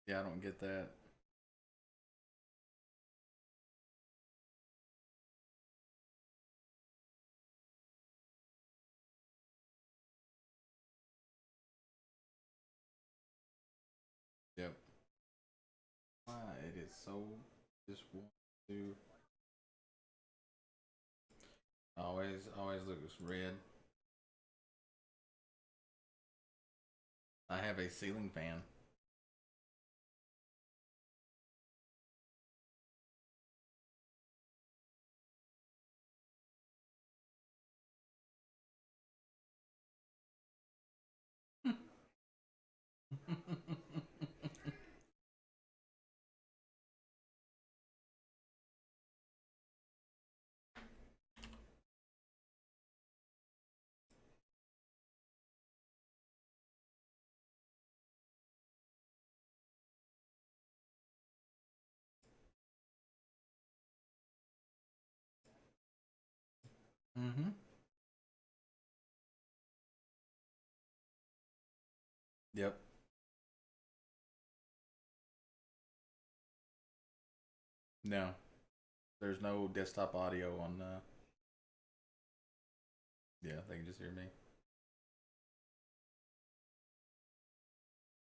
Yeah, I don't get that. Yep. Why it is so just want to always looks red. I have a ceiling fan. Mm-hmm. Yep. No, there's no desktop audio on. Yeah, they can just hear me.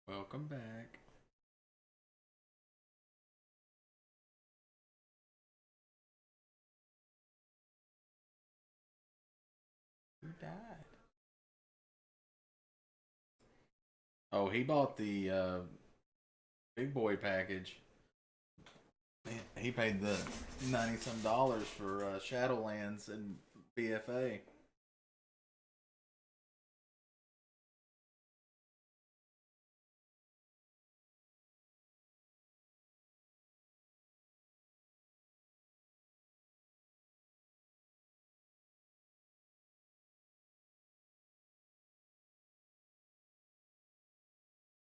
Welcome back. Who died? Oh, he bought the big boy package. He paid the 90 some dollars for Shadowlands and BFA.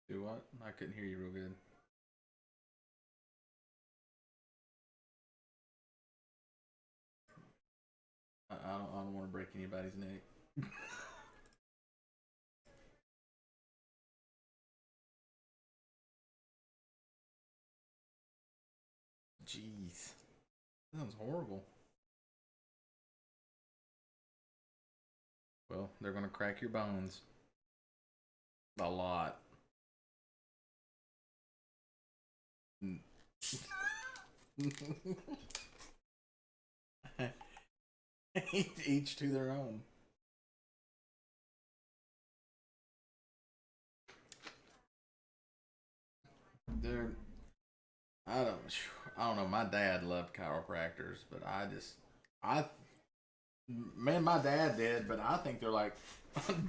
Do what? I couldn't hear you real good. I don't want to break anybody's neck. Jeez, that sounds horrible. Well, they're gonna crack your bones a lot. Each to their own. They're I don't I don't know. My dad loved chiropractors, but I man, my dad did, but I think they're like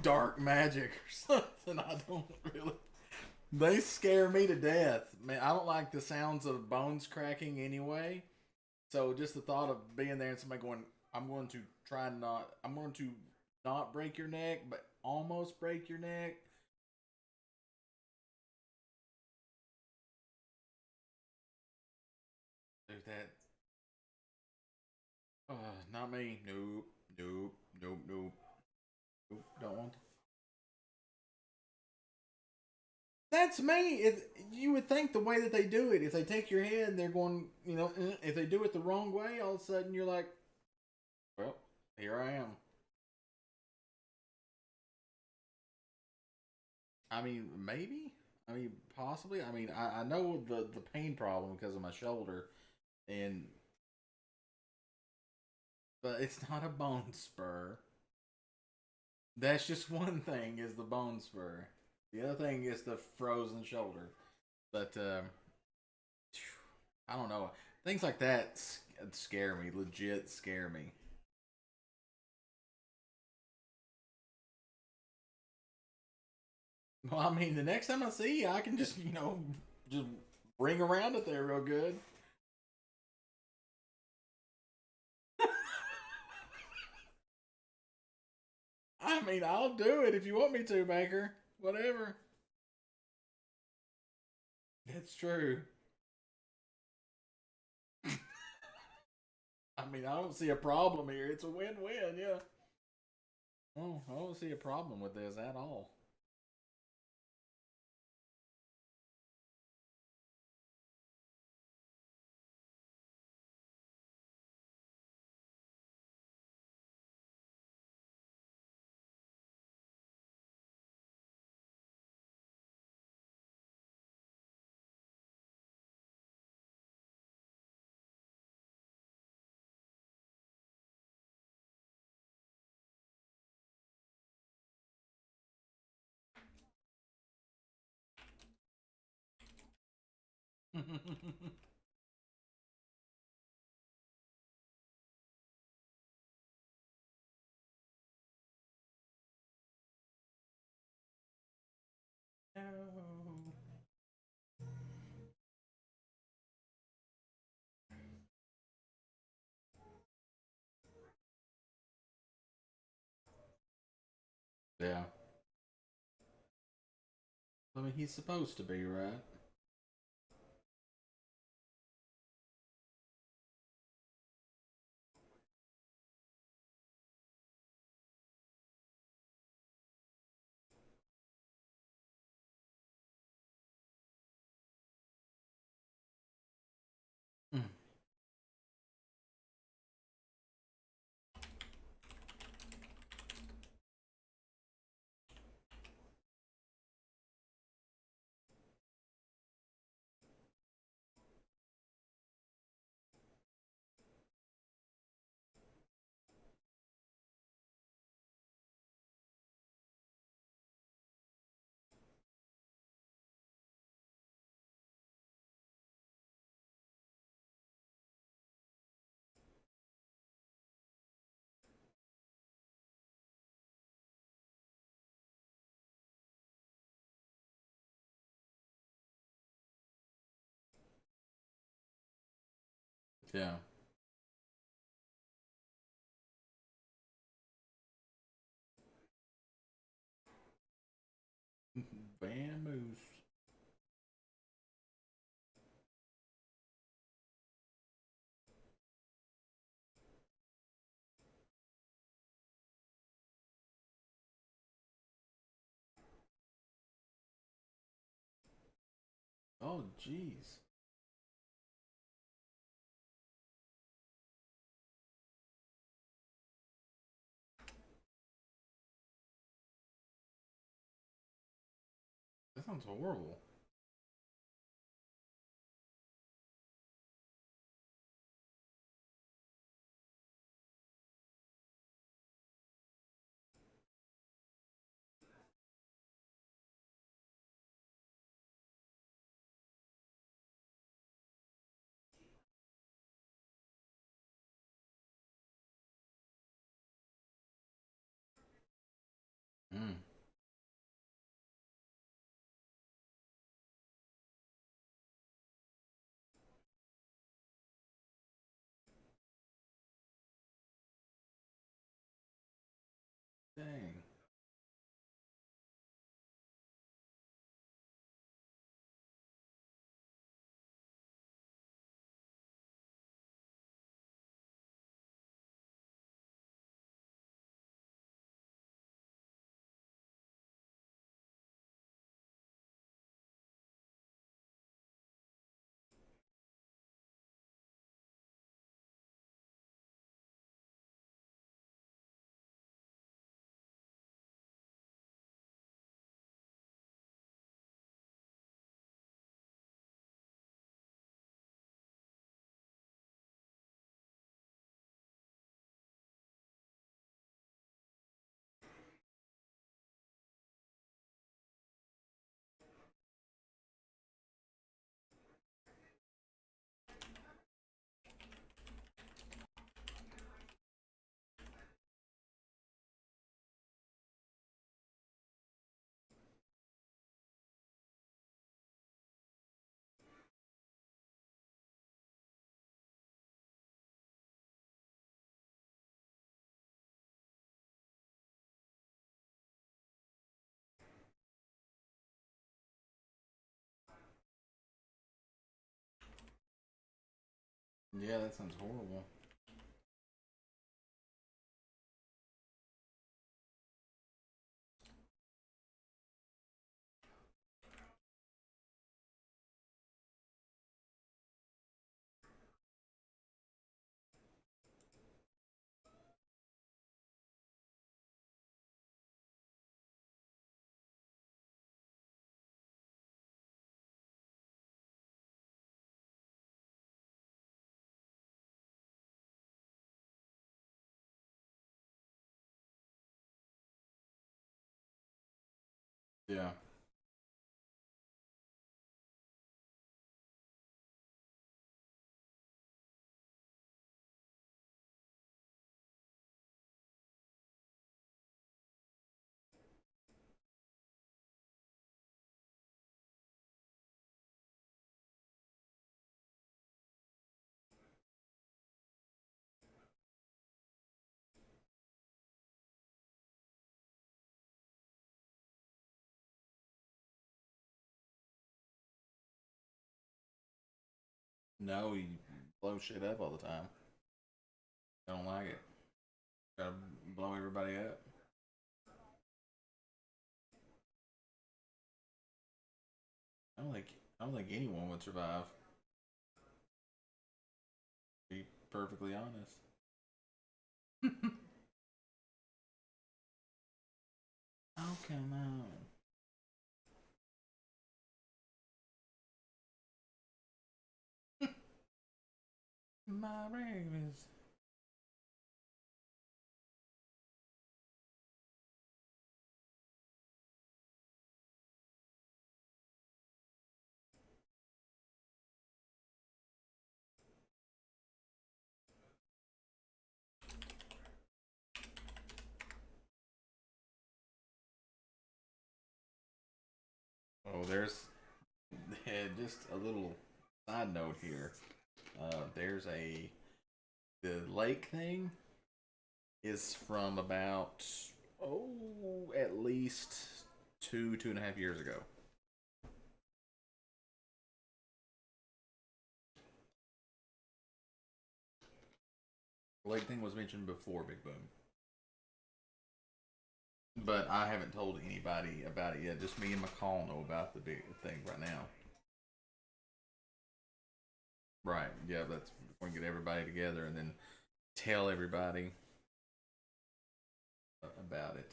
dark magic or something. I don't really. They scare me to death. Man, I don't like the sounds of bones cracking anyway. So just the thought of being there and somebody going, "I'm going to try not. I'm going to not break your neck, but almost break your neck." Dude, that. Not me. Nope. Nope. Nope. Nope. Nope. Don't want. That's me. You would think the way that they do it, if they take your head, they're going, if they do it the wrong way, all of a sudden you're like, well, here I am. I mean, maybe. I mean, possibly. I mean, I know the pain problem because of my shoulder, and but it's not a bone spur. That's just one thing is the bone spur. The other thing is the frozen shoulder. But I don't know. Things like that scare me. Legit scare me. Well, I mean, the next time I see you, I can just just ring around it there real good. I mean, I'll do it if you want me to, Baker. Whatever. It's true. I mean, I don't see a problem here. It's a win-win. Yeah. Oh, I don't see a problem with this at all. No. Yeah. I mean, he's supposed to be, right? Mm. Yeah. Vamoose. Oh, jeez. That sounds horrible. Mm. Dang. Yeah, that sounds horrible. Yeah. No, you blow shit up all the time. I don't like it. Gotta blow everybody up. I don't think I don't think anyone would survive. To be perfectly honest. Oh come on. My breakfast. Oh, there's just a little side note here. There's a the lake thing is from about at least 2.5 years ago. The lake thing was mentioned before Big Boom, but I haven't told anybody about it yet. Just me and McCall know about the big thing right now. Right? Yeah, that's we're gonna get everybody together and then tell everybody about it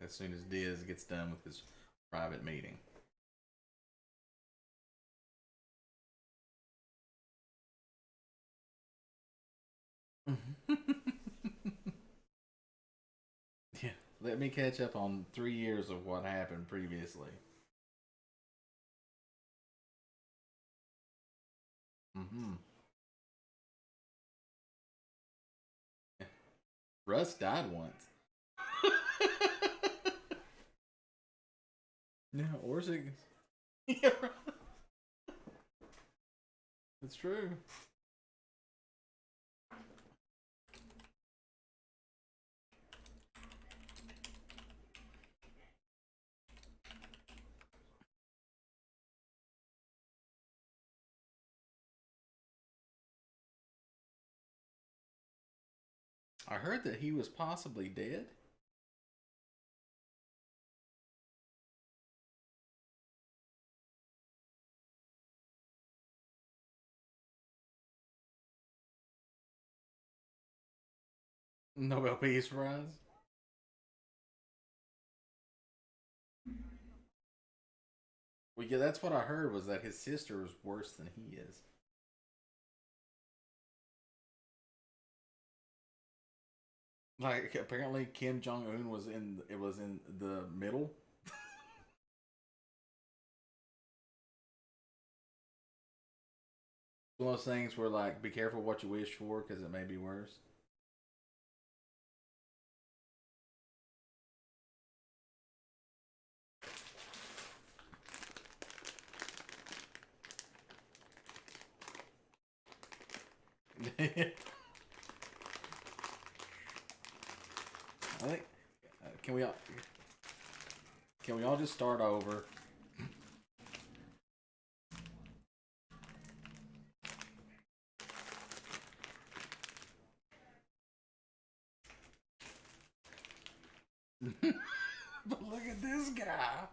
as soon as Diz gets done with his private meeting. Yeah, let me catch up on 3 years of what happened previously. Mm-hmm. Russ died once. Yeah, Orsic. Yeah, it's true. I heard that he was possibly dead. Nobel Peace Prize. Well, yeah, that's what I heard was that his sister was worse than he is. Like apparently Kim Jong Un was in it was in the middle. One of those things where like be careful what you wish for because it may be worse. I think can we all just start over? But look at this guy.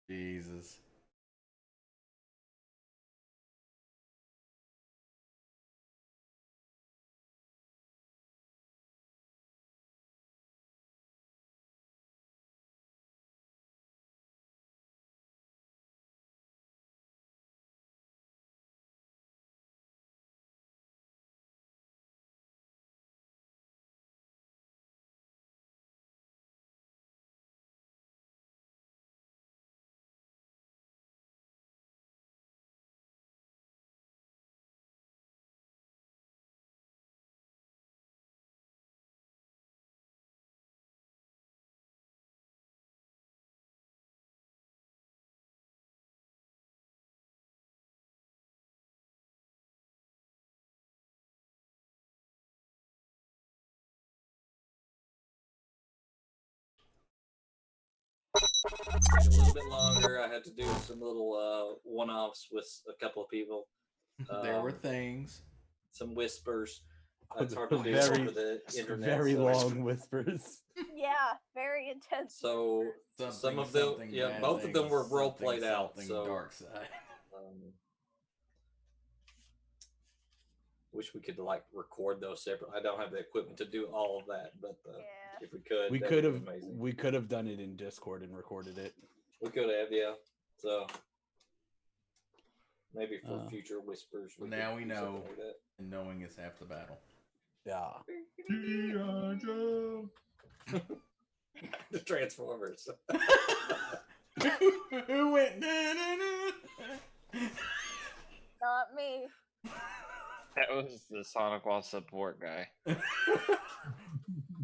Jesus. Took a little bit longer. I had to do some little one-offs with a couple of people. There were things. Some whispers. It's hard to do over the internet. Very long whispers. Yeah, very intense. So some of them, yeah, both of them were role played out. So dark side. Wish we could like record those separate. I don't have the equipment to do all of that, but if we could have done it in Discord and recorded it. We could have, yeah. So maybe for future whispers. Now we know, like and knowing is half the battle. Yeah. The Transformers. Who went? Not me. That was the Sonic Wall support guy.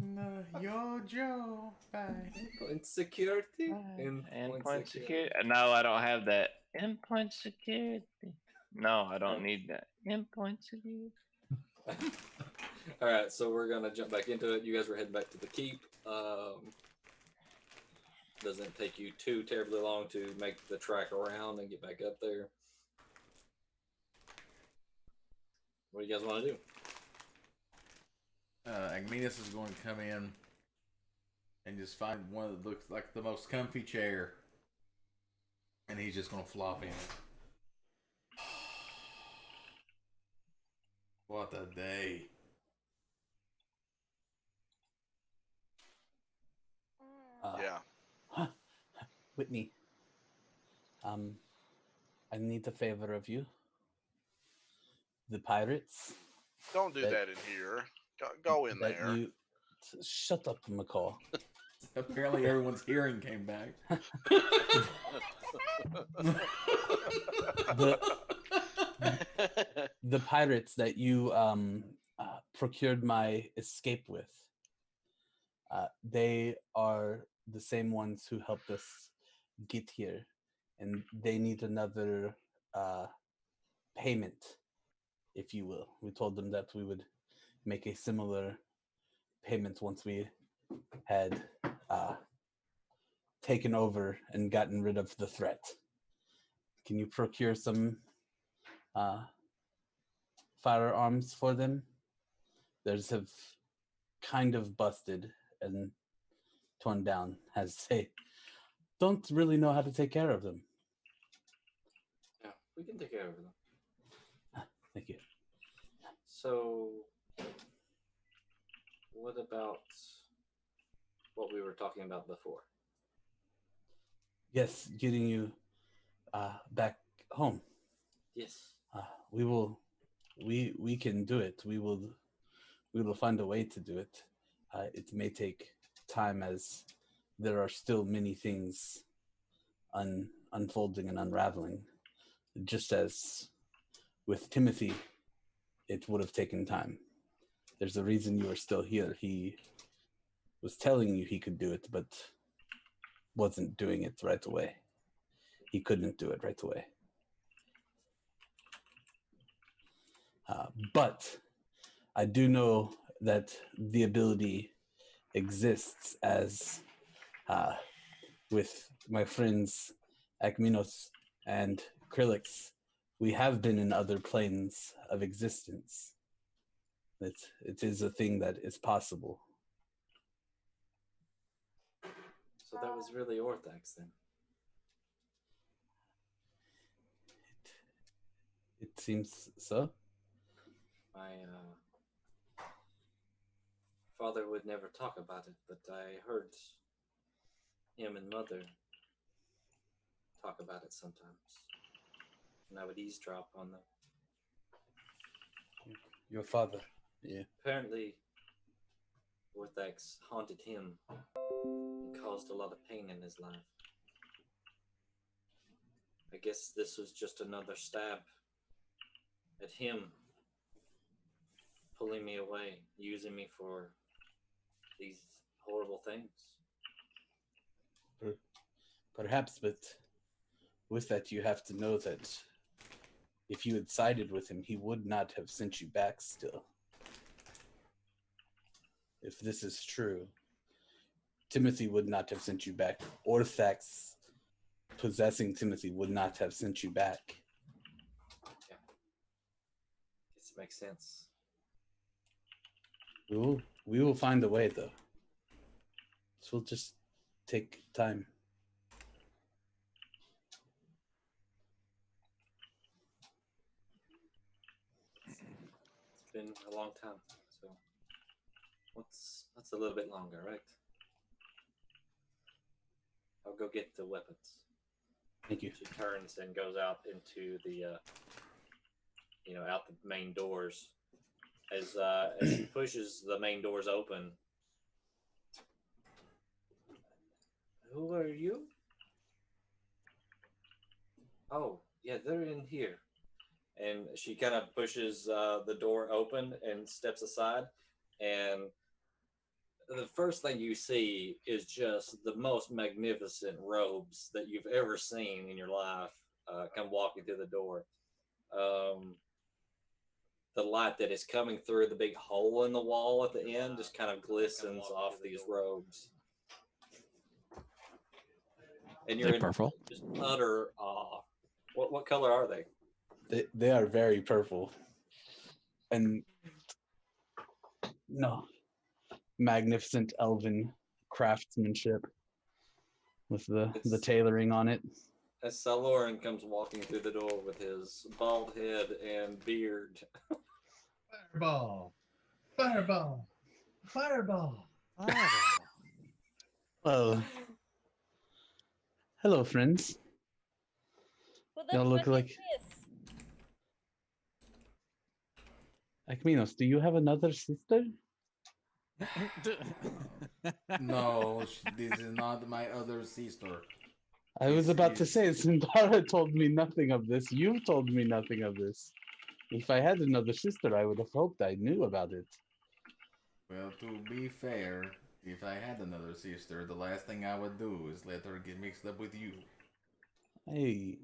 No, yo, Joe. Bye. Endpoint security. Endpoint security. No, I don't have that. Endpoint security. No, I don't need that. Endpoint security. All right, so we're gonna jump back into it. You guys were heading back to the keep. Doesn't take you too terribly long to make the track around and get back up there. What do you guys want to do? Akmenos is going to come in and just find one that looks like the most comfy chair, and he's just going to flop in. What a day. Yeah. Whitney, I need a favor of you. The pirates. Don't do that in here. Go in there. Shut up, McCall. Apparently everyone's hearing came back. the pirates that you procured my escape with, they are the same ones who helped us get here, and they need another payment, if you will. We told them that we would make a similar payment once we had taken over and gotten rid of the threat. Can you procure some firearms for them? Theirs have kind of busted and torn down, as they don't really know how to take care of them. Yeah, we can take care of them. Thank you. So, what about what we were talking about before? Yes, getting you back home. Yes. We can do it. We will find a way to do it. It may take time, as there are still many things unfolding and unraveling. Just as with Timothy, it would have taken time. There's a reason you are still here. He was telling you he could do it, but wasn't doing it right away. He couldn't do it right away. But I do know that the ability exists, as with my friends Akmenos and Krillix, we have been in other planes of existence. It is a thing that is possible. So that was really Orthax then? It seems so. My father would never talk about it, but I heard him and mother talk about it sometimes. And I would eavesdrop on them. Your father? Yeah. Apparently, Orthax haunted him and caused a lot of pain in his life. I guess this was just another stab at him pulling me away, using me for these horrible things. Perhaps, but with that, you have to know that if you had sided with him, he would not have sent you back still. If this is true, Timothy would not have sent you back. Orthax possessing Timothy would not have sent you back. This makes sense. We will find a way, though. This will just take time. It's been a long time, so that's a little bit longer, right? I'll go get the weapons. Thank you. She turns and goes out into the, out the main doors. As she pushes the main doors open, who are you? Oh, yeah, they're in here. And she kind of pushes the door open and steps aside. And the first thing you see is just the most magnificent robes that you've ever seen in your life come walking through the door. The light that is coming through the big hole in the wall at the end just kind of glistens off these robes. And you're They're in purple. just utter awe. What color are they? They are very purple. And no, magnificent elven craftsmanship with the tailoring on it. As Saloran comes walking through the door with his bald head and beard. Fireball! Fireball! Fireball! Well, hello, friends. Who the Y'all look fuck like- is this? Akmenos, do you have another sister? No, this is not my other sister. I was This about to is- say, Sindara told me nothing of this. You've told me nothing of this. If I had another sister, I would have hoped I knew about it. Well, to be fair, if I had another sister, the last thing I would do is let her get mixed up with you. I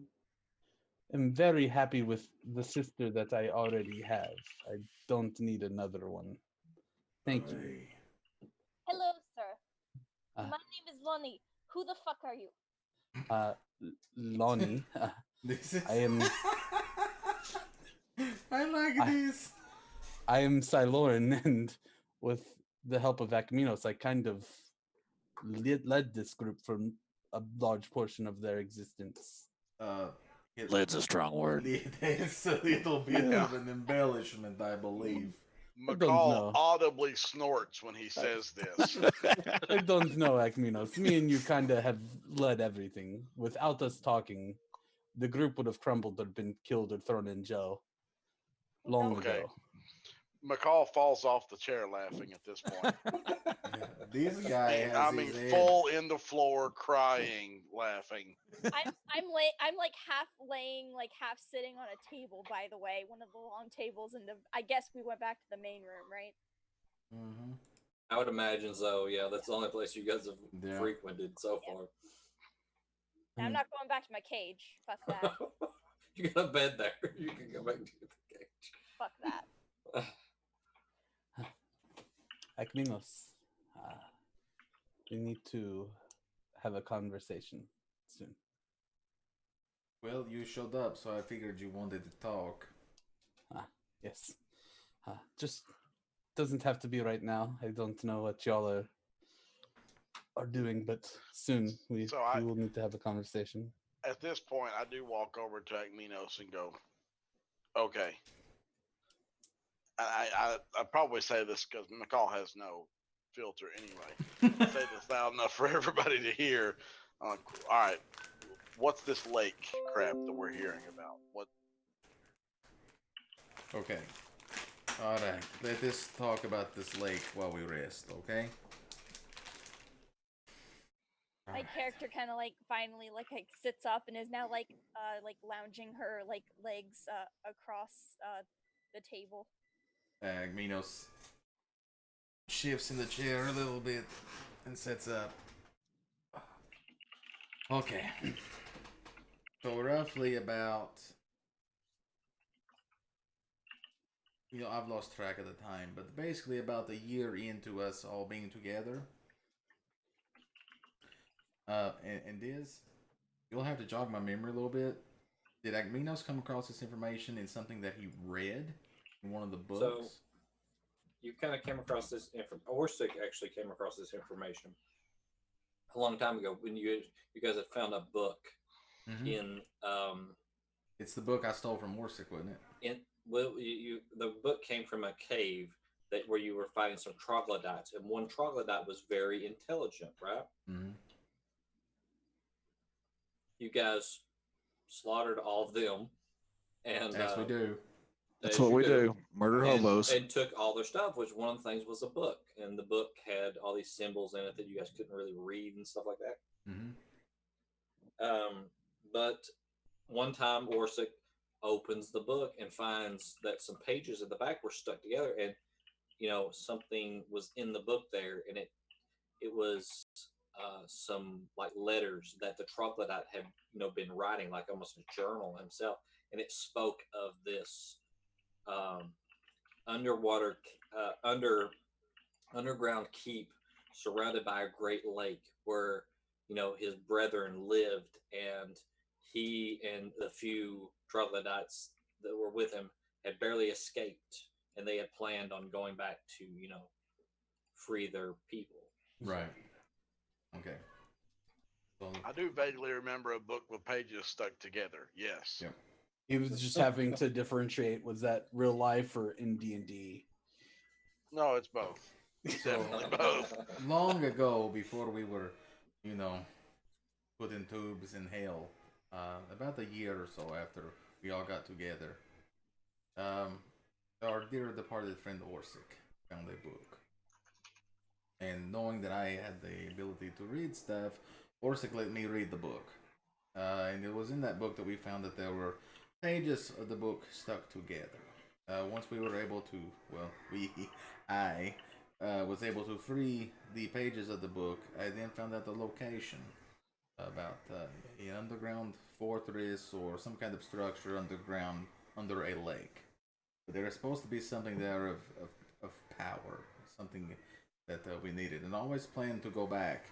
am very happy with the sister that I already have. I don't need another one. Thank you. Aye. Hello, sir. Ah. My name is Lonnie. Who the fuck are you? Lonnie, This is. I am I like I- this. I am Siloran, and with the help of Akmenos, I kind of led this group for a large portion of their existence. Lid's a strong word. It's a little bit of an embellishment, I believe. don't McCall know. audibly snorts when he says this. I don't know, Akmenos. Me and you kind of have led everything. Without us talking, the group would have crumbled or been killed or thrown in jail long Okay. ago. McCall falls off the chair laughing at this point. This guy has I mean, his head. full in the floor, crying, laughing. I'm like half laying, like half sitting on a table. By the way, one of the long tables, and I guess we went back to the main room, right? Mhm. I would imagine so, yeah. That's the only place you guys have Yeah. frequented so Yeah. far. And I'm Mm. not going back to my cage. Fuck that. You got a bed there. You can go back to the cage. Fuck that. Akmenos, we need to have a conversation soon. Well, you showed up, so I figured you wanted to talk. Yes. Just doesn't have to be right now. I don't know what y'all are doing, but soon we will need to have a conversation. At this point, I do walk over to Akmenos and go, okay. I probably say this because McCall has no filter anyway. I say this loud enough for everybody to hear. I'm like, all right, what's this lake crap that we're hearing about? What? Okay. Alright, let us talk about this lake while we rest, okay? My Alright. character kind of like finally like sits up and is now like lounging her like legs across the table. Minos shifts in the chair a little bit and sits up. Okay. So roughly about, I've lost track of the time, but basically about a year into us all being together, And Diz, you'll have to jog my memory a little bit. Did Akmenos come across this information in something that he read in one of the books? So you kind of came across this Orsic actually came across this information a long time ago when you guys had found a book in It's the book I stole from Warsick, wasn't it? The book came from a cave where you were fighting some troglodytes, and one troglodyte was very intelligent, right? Mm-hmm. You guys slaughtered all of them, and As we do. That's what we do. Murder hobos. And took all their stuff, which one of the things was a book, and the book had all these symbols in it that you guys couldn't really read and stuff like that. Mm-hmm. But one time, Orsic opens the book and finds that some pages at the back were stuck together, and something was in the book there, and it was some like letters that the troglodyte had been writing, like almost a journal himself, and it spoke of this underground keep surrounded by a great lake where his brethren lived, and he and the few troglodytes that were with him had barely escaped, and they had planned on going back to free their people. Right. Okay. So, I do vaguely remember a book with pages stuck together. Yes. Yep. He was just having to differentiate, was that real life or in D&D? No, it's both. Definitely both. long ago, before we were, put in tubes in hell, about a year or so after we all got together, our dear departed friend Orsic found a book. And knowing that I had the ability to read stuff, Orsic let me read the book. And it was in that book that we found that there were pages of the book stuck together. Once we were able to, I was able to free the pages of the book, I then found out the location about an underground fortress or some kind of structure underground under a lake. But there is supposed to be something there of power, something that we needed, and always planned to go back.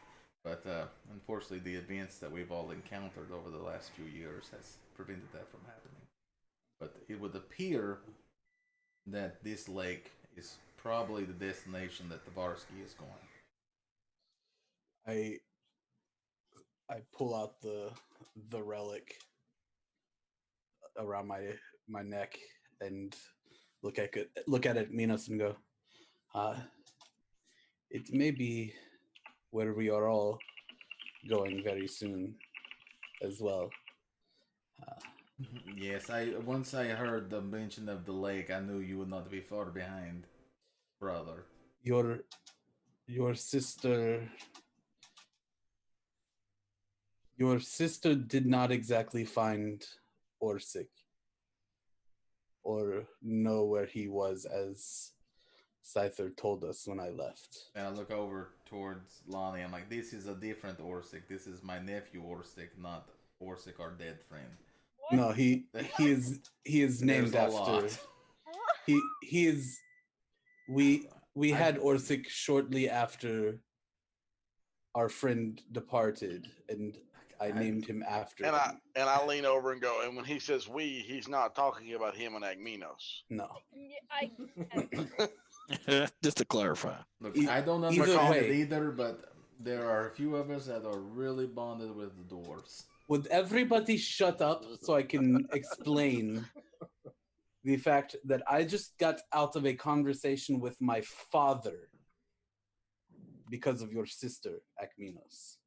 But unfortunately, the events that we've all encountered over the last few years has prevented that from happening. But it would appear that this lake is probably the destination that the Varsky is going. I pull out the relic around my neck and look at it, Minos, and go, it may be where we are all going very soon as well. Yes, once I heard the mention of the lake, I knew you would not be far behind, brother. Your sister did not exactly find Orsic or know where he was, as Scyther told us when I left. And I look over towards Lonnie. I'm like, this is a different Orsic. This is my nephew Orsic, not Orsic, our dead friend. What? No, he is named after. He is. We had Orsic shortly after our friend departed, and I named him after him. I lean over and go, and when he says we, he's not talking about him and Akmenos. No. Just to clarify. Look, I don't understand it either, but there are a few of us that are really bonded with the dwarves. Would everybody shut up so I can explain the fact that I just got out of a conversation with my father because of your sister, Akmenos?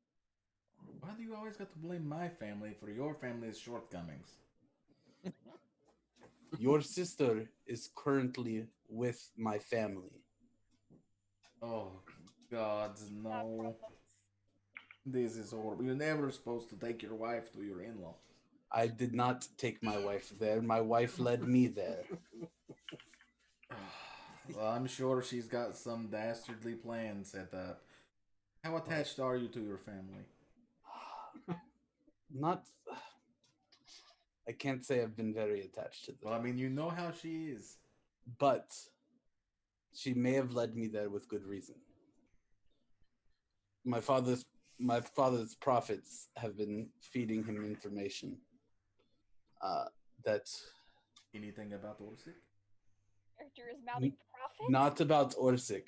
Why do you always got to blame my family for your family's shortcomings? Your sister is currently with my family. Oh, God, no. This is horrible. You're never supposed to take your wife to your in-law. I did not take my wife there. My wife led me there. Well, I'm sure she's got some dastardly plan set up. How attached are you to your family? Not... I can't say I've been very attached to them. Well, I mean, you know how she is. But she may have led me there with good reason. My father my father's prophets have been feeding him information. That Anything about Orsic? Character is mouthing profits. not about Orsic,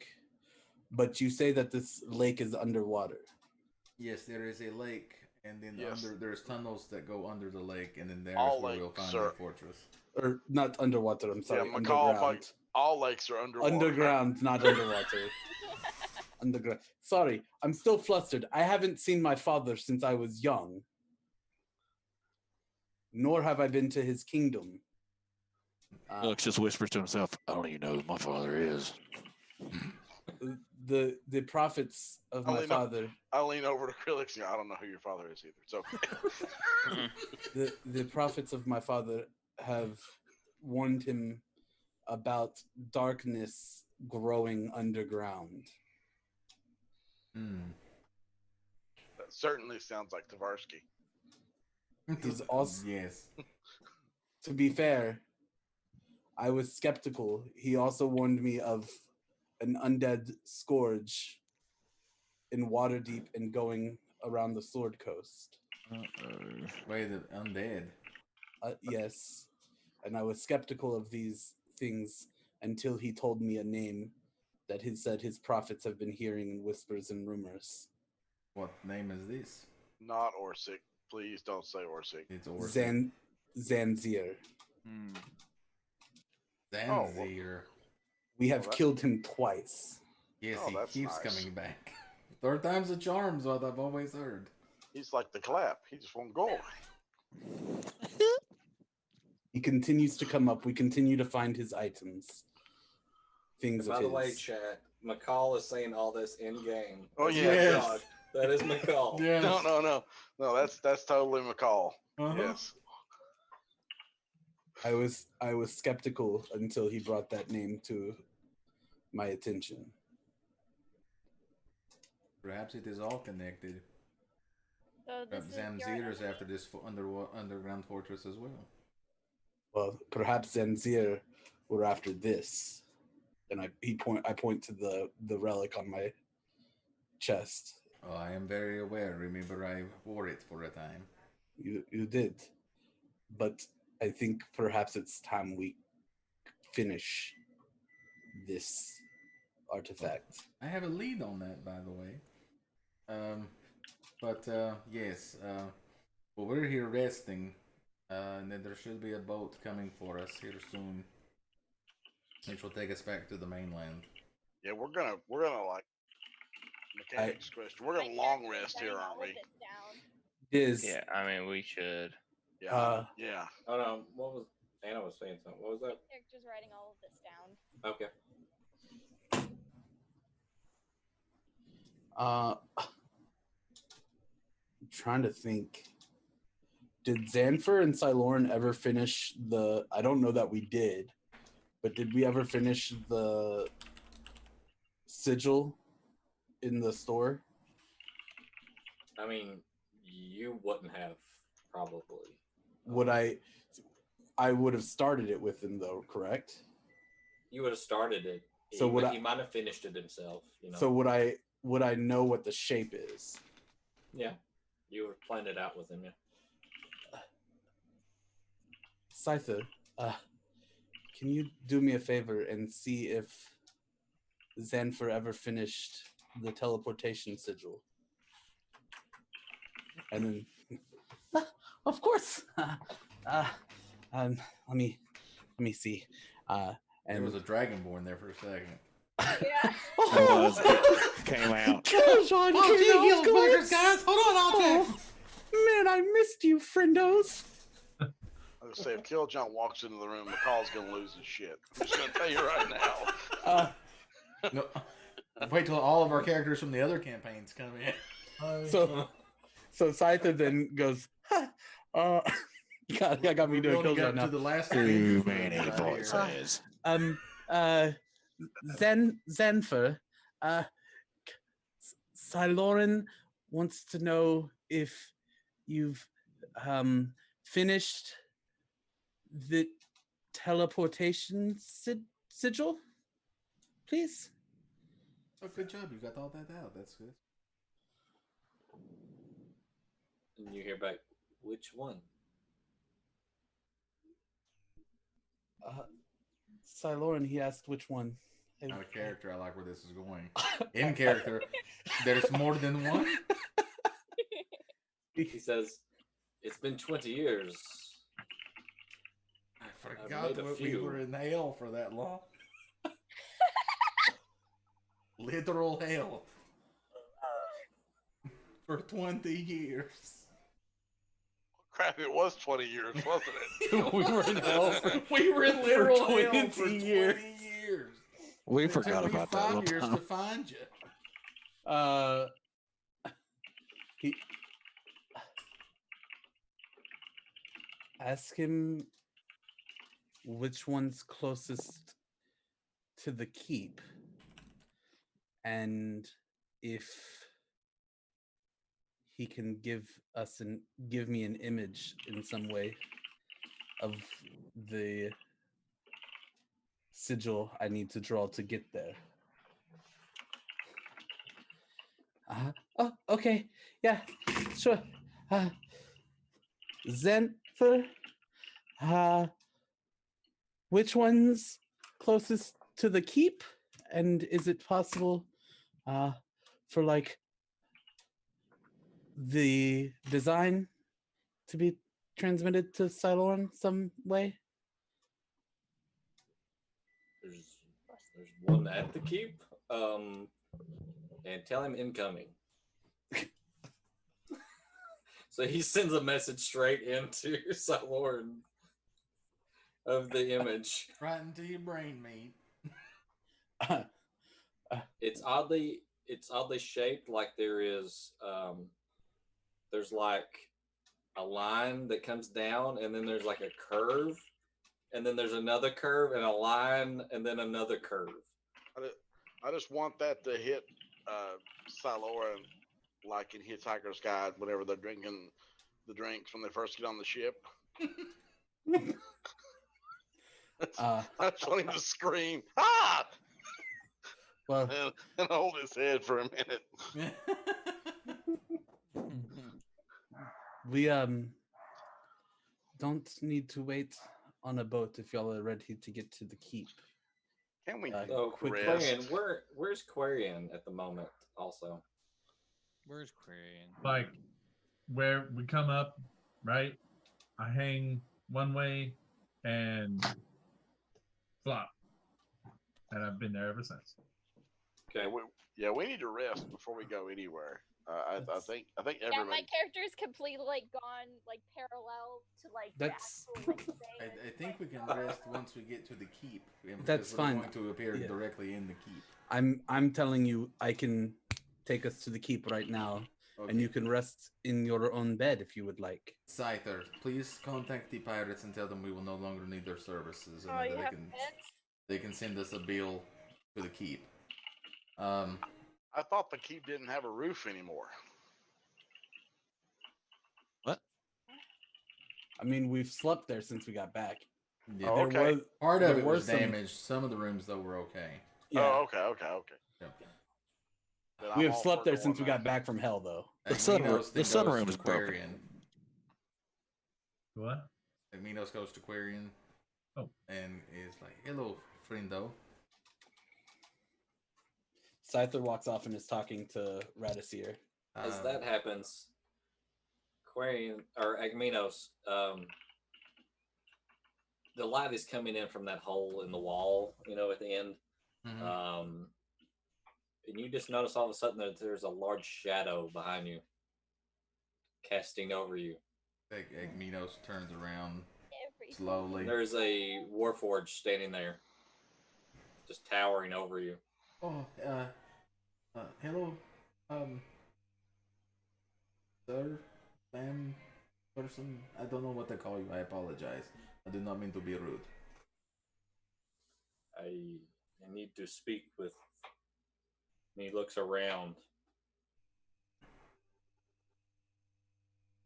but you say that this lake is underwater. Yes, there is a lake, and then Yes. there's tunnels that go under the lake, and then there's All where we'll lakes find are- the fortress. Or not underwater, I'm sorry, Yeah, McCall, underground. all lakes are underwater. Underground, not underwater. Underground. Sorry, I'm still flustered. I haven't seen my father since I was young. Nor have I been to his kingdom. Alex just whispers to himself, I don't even know who my father is. The prophets of my father. I lean over to Krillix and go, I don't know who your father is either. It's okay. The prophets of my father have warned him about darkness growing underground. That certainly sounds like Tavarsky. He's also, yes. to be fair, I was skeptical. He also warned me of an undead scourge in Waterdeep and going around the Sword Coast. Wait, the undead. Yes, and I was skeptical of these things until he told me a name that he said his prophets have been hearing in whispers and rumors. What name is this? Not Orsic. Please don't say Orsic. It's Orsic. Zanzir. Zanzir. We have killed him twice. Yes, Oh, he that's keeps nice. coming back. Third time's a charm, is what I've always heard. He's like the clap. He just won't go away. He continues to come up. We continue to find his items. Things By of the his. way, chat, McCall is saying all this in game. Oh, That's yeah. my Yes. dog. That is McCall. Yes. No, that's totally McCall. Uh-huh. Yes. I was skeptical until he brought that name to my attention. Perhaps it is all connected. So this is your Zanzir is after this underground fortress as well. Well, perhaps Zanzir were after this. And I point to the relic on my chest. Oh, I am very aware. Remember, I wore it for a time. You did. But I think perhaps it's time we finish this artifact. I have a lead on that, by the way. Yes. Well, we're here resting, and then there should be a boat coming for us here soon, which will take us back to the mainland. Yeah, we're gonna like mechanics question. We're gonna long rest here, aren't we? Yeah, I mean, we should. Yeah. Yeah. Oh no, what was Anna was saying something? What was that? Character's writing all of this down. Okay. I'm trying to think. Did Xanfer and Siloran ever finish the? I don't know that we did, but did we ever finish the sigil in the store? I mean, you wouldn't have probably. Would I would have started it with him though, correct? You would have started it. So he might have finished it himself. You know. So would I know what the shape is? Yeah, you would have planned it out with him. Yeah. Scyther, can you do me a favor and see if Xanfer ever finished the teleportation sigil? And then, of course. Let me see. There And was a dragonborn there for a second. Yeah. Came out. John, guys! Hold on, I'll check. Man, I missed you, friendos. I was gonna say if Killjohn walks into the room, McCall's gonna lose his shit. I'm just gonna tell you right now. No, wait till all of our characters from the other campaigns come in. So Scyther then goes, God, that got me doing kills right now. To the last Too adventure many right here. voices. Xanfer, Siloran wants to know if you've finished the teleportation sigil, please. Oh, good job. You got all that out. That's good. And you hear back, which one? Siloran, he asked which one. Out of character, I like where this is going. In character, there's more than one. He says, it's been 20 years. I I've forgot made a that we few. were in hell for that long. Literal hell. For 20 years. Crap, it was 20 years, wasn't it? We were in hell for We were in literal hell 20 for 20 years. years. We It took forgot me about that 5 one years time. to find you. He ask him which one's closest to the keep, and if he can give me an image in some way of the sigil I need to draw to get there. Oh, okay. Yeah, sure. Xanther, which one's closest to the keep? And is it possible for like the design to be transmitted to Siloran some way? There's one at the keep. And tell him incoming. So he sends a message straight into Siloran of the image. Right into your brain meat. It's oddly shaped, like there's like a line that comes down, and then there's like a curve, and then there's another curve and a line, and then another curve. I just want that to hit Siloran like in Hitchhiker's Guide whenever they're drinking the drinks when they first get on the ship. I just want him to scream, ah! Well, and hold his head for a minute. we don't need to wait on a boat if y'all are ready to get to the keep. Can we So quick Quarian, where's Quarian at the moment? Also, Where's Quarian? Like where we come up, right? I hang one way and flop. And I've been there ever since. okay. We need to rest before we go anywhere. I think Yeah, my everybody. character's completely like gone like parallel to like That's- the actual like thing. I think we can rest once we get to the keep. Because That's we're fine. going to appear Yeah. directly in the keep. I'm telling you, I can take us to the keep right now, Okay. and you can rest in your own bed if you would like. Scyther, please contact the pirates and tell them we will no longer need their services, and Oh, that you have beds? they can send us a bill to the keep. I thought the keep didn't have a roof anymore. I mean, we've slept there since we got back. Yeah, Oh, There okay. was part of there it were was some- damaged. Some of the rooms though were okay. Yeah, Oh, okay. Yeah. Then we I'm have all slept for there going since we there. got back from hell, though. The Akmenos then sunroom goes is to broken. Quarian. What? Akmenos goes to Quarian. Oh. And is like, "Hello, friendo." Scyther walks off and is talking to Radisir. As that happens, Quarian or Akmenos, the light is coming in from that hole in the wall, at the end. Mhm. And you just notice all of a sudden that there's a large shadow behind you, casting over you. Akmenos turns around Everything. slowly. There's a warforged standing there, just towering over you. Oh, hello, sir, ma'am, person. I don't know what to call you. I apologize. I do not mean to be rude. I need to speak with. And he looks around.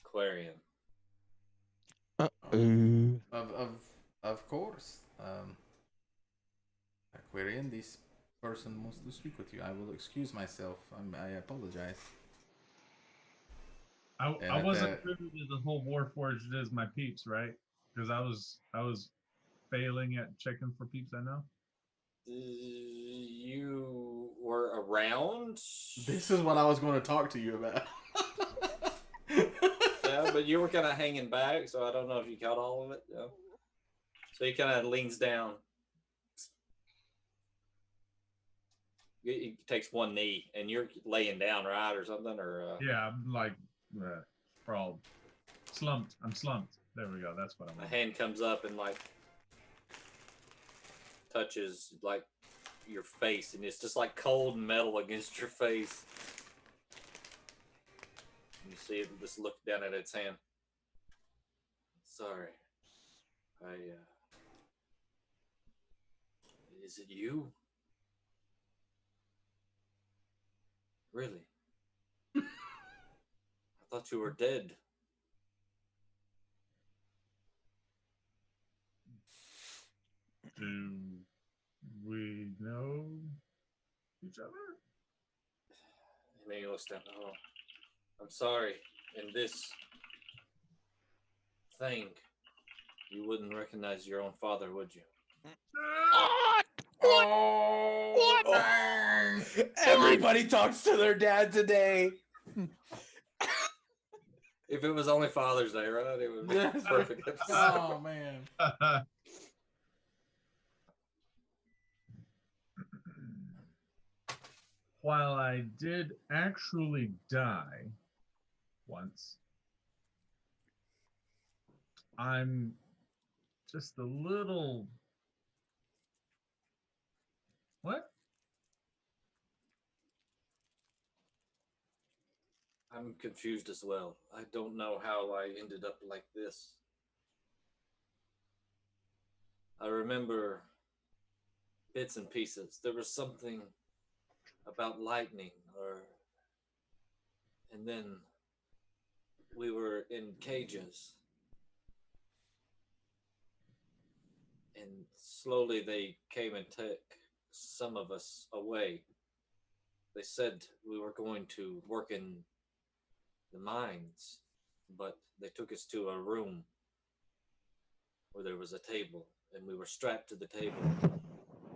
Quarian. Of course. Aquarian, this person wants to speak with you. I will excuse myself. I apologize. I at wasn't that- privy to the whole Warforged is my peeps, right? Because I was failing at checking for peeps I know. You were around. This is what I was going to talk to you about. Yeah, but you were kind of hanging back, so I don't know if you caught all of it. Yeah. So he kind of leans down. He takes one knee, and you're laying down, right, or something, or Yeah, I'm like sprawled, slumped. I'm slumped. There we go. That's what I'm. a hand comes up and like touches like your face, and it's just like cold metal against your face. And you see it just look down at its hand. Sorry, is it you? Really? I thought you were dead. Do we know each other? And then he looks down. Oh, I'm sorry. In this thing, you wouldn't recognize your own father, would you? Oh, dang. Everybody talks to their dad today. If it was only Father's Day, right? It would be a perfect episode. Oh man. While I did actually die once, I'm just a little. What? I'm confused as well. I don't know how I ended up like this. I remember bits and pieces. There was something about lightning, and then we were in cages. And slowly they came and took some of us away. They said we were going to work in the mines, but they took us to a room where there was a table, and we were strapped to the table,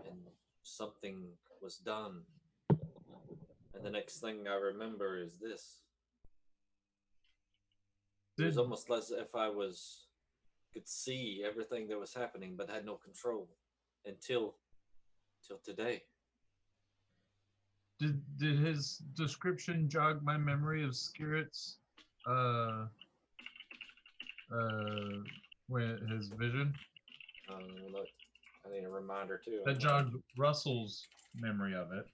and something was done. And the next thing I remember is this. It was almost as if I could see everything that was happening, but had no control until today. Did his description jog my memory of Skirit's when his vision? Look, I need a reminder too. That jogged Russell's memory of it.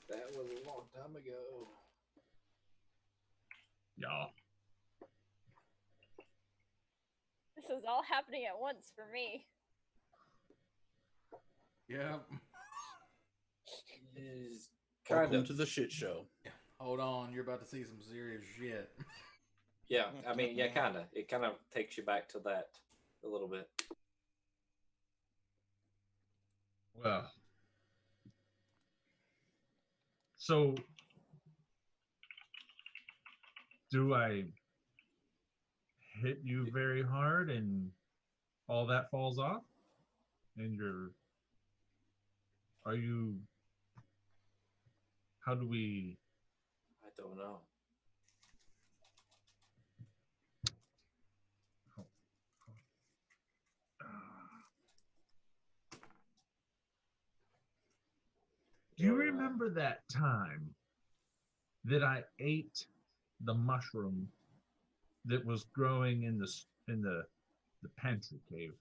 That was a long time ago. Yeah. This is all happening at once for me. Yeah. Is Welcome to the shit show. Hold on, you're about to see some serious shit. Yeah, I mean, yeah, kind of. It kind of takes you back to that a little bit. Well, so do I hit you very hard and all that falls off? And are you, how do we? I don't know. Do you remember that time that I ate the mushroom that was growing in the pantry cave?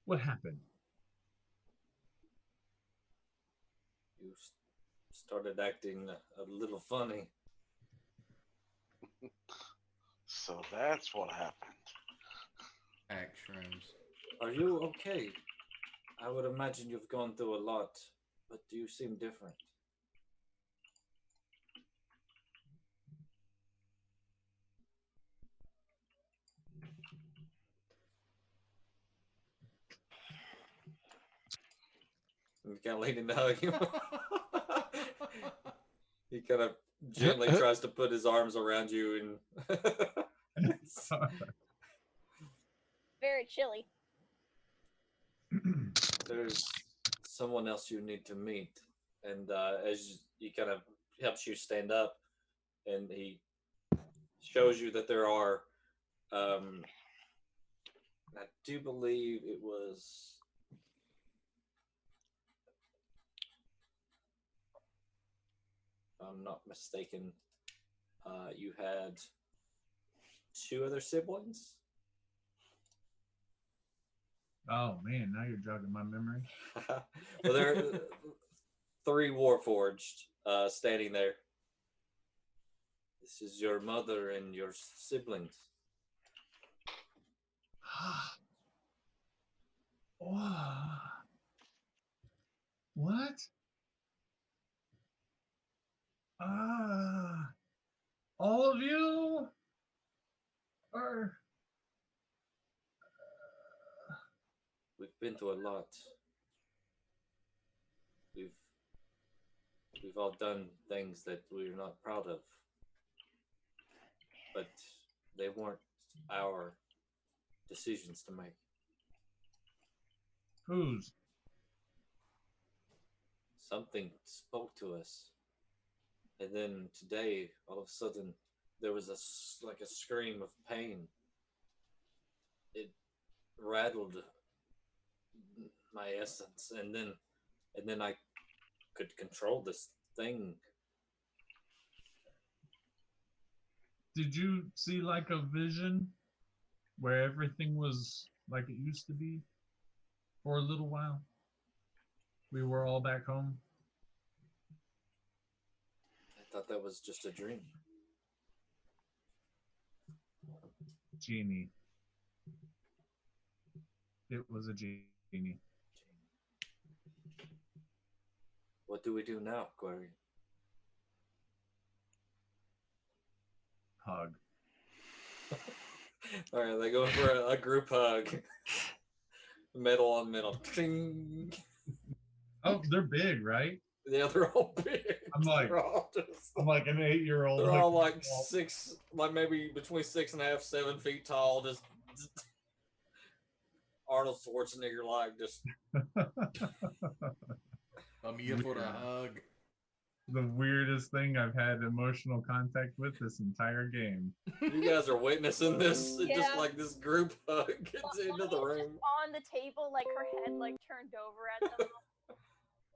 What happened? You started acting a little funny. So that's what happened. Act shrooms. Are you okay? I would imagine you've gone through a lot, but you seem different. You kind of leaning to hug him. He kind of gently tries to put his arms around you, and Very chilly. there's someone else you need to meet. And as he kind of helps you stand up, and he shows you that there are, I do believe it was, if I'm not mistaken, you had 2 other siblings. Oh man, now you're jogging my memory. Well, there are 3 Warforged standing there. This is your mother and your siblings. What? All of you are. We've been through a lot. We've all done things that we're not proud of. But they weren't our decisions to make. Whose? Something spoke to us. And then today, all of a sudden, there was like a scream of pain. It rattled my essence, and then I could control this thing. Did you see like a vision where everything was like it used to be for a little while? We were all back home. I thought that was just a dream. Genie. It was a genie. What do we do now, Query? Hug. All right, they go for a group hug. Metal on metal. Ting. Oh, they're big, right? Yeah, they're all big. I'm like an 8-year-old. They're all like 6, like maybe between 6.5, 7 feet tall. Just Arnold Schwarzenegger, like just. I'm here for a hug. The weirdest thing I've had emotional contact with this entire game. You guys are witnessing this. Yeah. Just like this group hug gets into the room. On the table, like her head like turned over at them.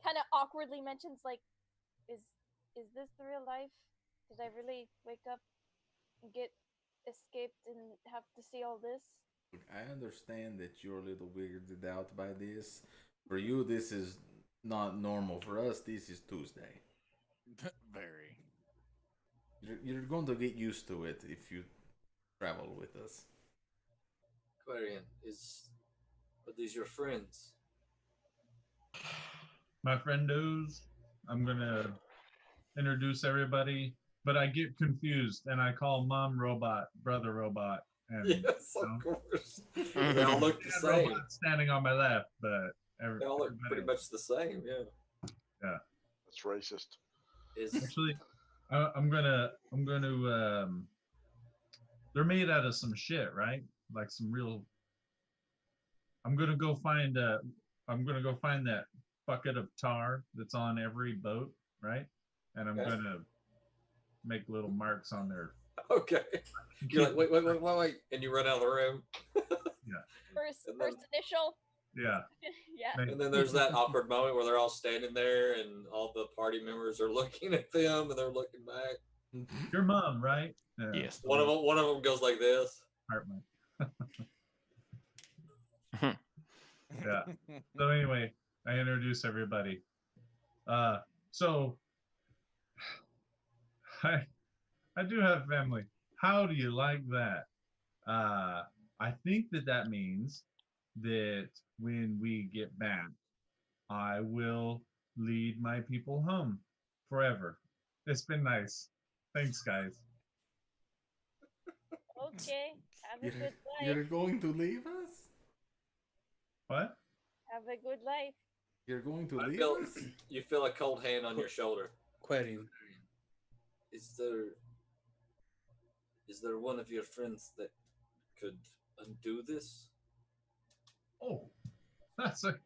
Kind of awkwardly mentions like, is this the real life? Did I really wake up and get escaped and have to see all this? I understand that you're a little weirded out by this. For you, this is not normal. For us, this is Tuesday. Very. You're going to get used to it if you travel with us. Quarian, are these your friends? My friendos, I'm gonna introduce everybody, but I get confused and I call mom robot, brother robot, and Yes, of course. They all look the Dad same. robot standing on my left, but They all look pretty much the same, yeah. Yeah. That's racist. Actually, I'm gonna they're made out of some shit, right? Like some real. I'm gonna go find that bucket of tar that's on every boat, right? And I'm gonna make little marks on there. Okay. You're like, wait, and you run out of the room. Yeah. First initial. Yeah. Yeah. And then there's that awkward moment where they're all standing there and all the party members are looking at them and they're looking back. Your mom, right? Yes. One of them goes like this. Apartment. Yeah. So anyway, I introduce everybody. So I do have family. How do you like that? I think that means that when we get back, I will lead my people home forever. It's been nice. Thanks, guys. Okay. Have a good life. You're going to leave us? What? Have a good life. You're going to leave feel, us? you feel a cold hand on your shoulder. Querying. Is there one of your friends that could undo this? Oh, that's a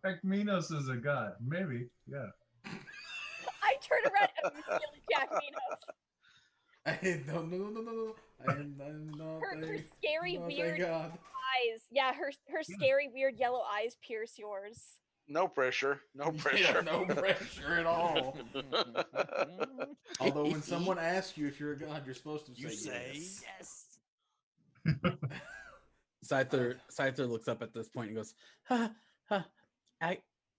Akmenos is a god. Maybe, yeah. I turn around immediately to Akmenos. No. I'm not Her a, scary, not a weird god. eyes. Yeah, her scary, weird yellow eyes pierce yours. No pressure. No Yeah, pressure. no pressure at all. Although when someone asks you if you're a god, you're supposed to say, yes. Scyther looks up at this point and goes,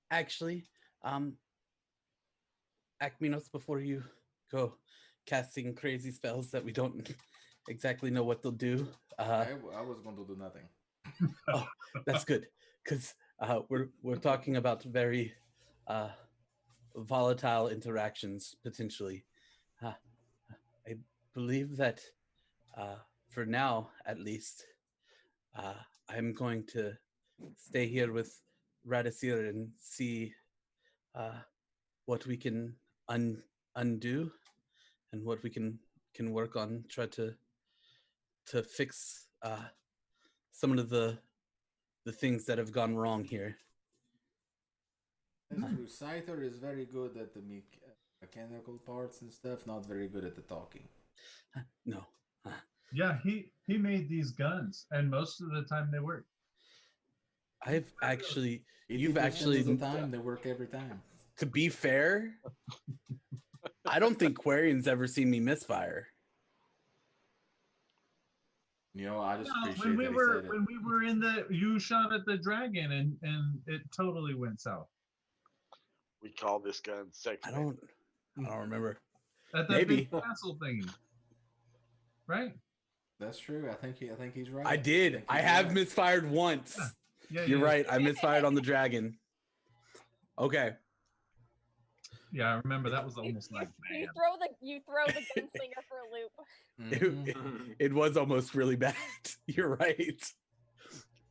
actually, Akmenos, before you go casting crazy spells that we don't exactly know what they'll do. I was going to do nothing. Oh, that's good, because we're talking about very volatile interactions potentially. I believe that for now, at least, I'm going to stay here with Radisir and see what we can undo and what we can work on. Try to fix some of the things that have gone wrong here. That's true. Scyther is very good at the mechanical parts and stuff, not very good at the talking. No. Yeah, he made these guns, and most of the time they work. You've actually the time they work every time. To be fair, I don't think Quarian's ever seen me misfire. You know, I just No, appreciate when that we were in you shot at the dragon and it totally went south. We call this gun sex. I don't remember. At that Maybe. big castle thingy, right? That's true. I think he's right. I did. I have misfired once. Yeah, You're right. I misfired on the dragon. Okay. Yeah, I remember that was almost like you throw the gunslinger for a loop. It was almost really bad. You're right.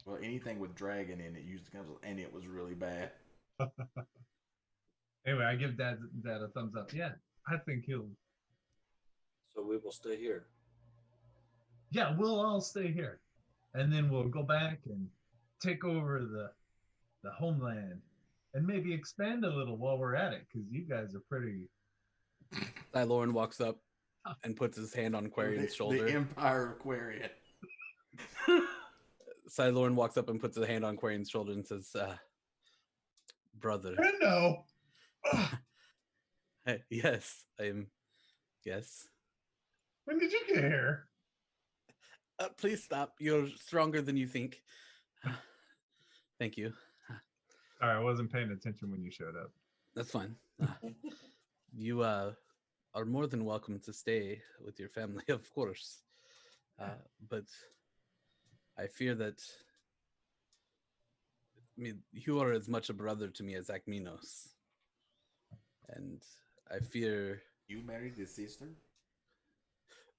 Well, anything with dragon in it used to come, and it was really bad. Anyway, I give Dad a thumbs up. Yeah, I think he'll. So we will stay here. Yeah, we'll all stay here, and then we'll go back and take over the homeland, and maybe expand a little while we're at it, because you guys are pretty. Lauren walks up and puts his hand on Quarian's shoulder. The Empire of Quarian. Lauren walks up and puts a hand on Quarian's shoulder and says, brother. No. Yes, I am. Yes. When did you get here? Please stop. You're stronger than you think. Thank you. Sorry, I wasn't paying attention when you showed up. That's fine. You are more than welcome to stay with your family, of course. But I fear that you are as much a brother to me as Akmenos. And I fear... You married his sister?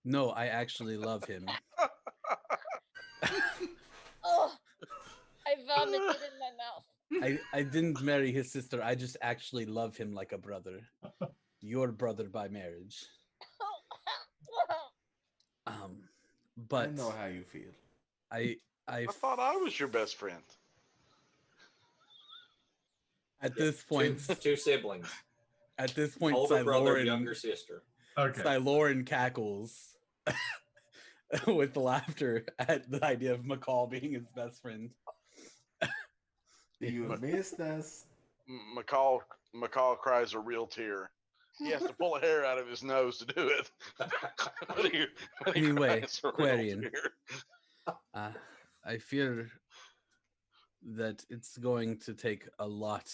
No, I actually love him. Oh, I vomited in my mouth. I didn't marry his sister. I just actually love him like a brother. Your brother by marriage. But I know how you feel. I thought I was your best friend. At this point, two siblings. At this point, Older brother, younger sister. Okay. Lauren cackles with laughter at the idea of McCall being his best friend. You missed us. McCall cries a real tear. He has to pull a hair out of his nose to do it. Anyway, Quarian, I fear that it's going to take a lot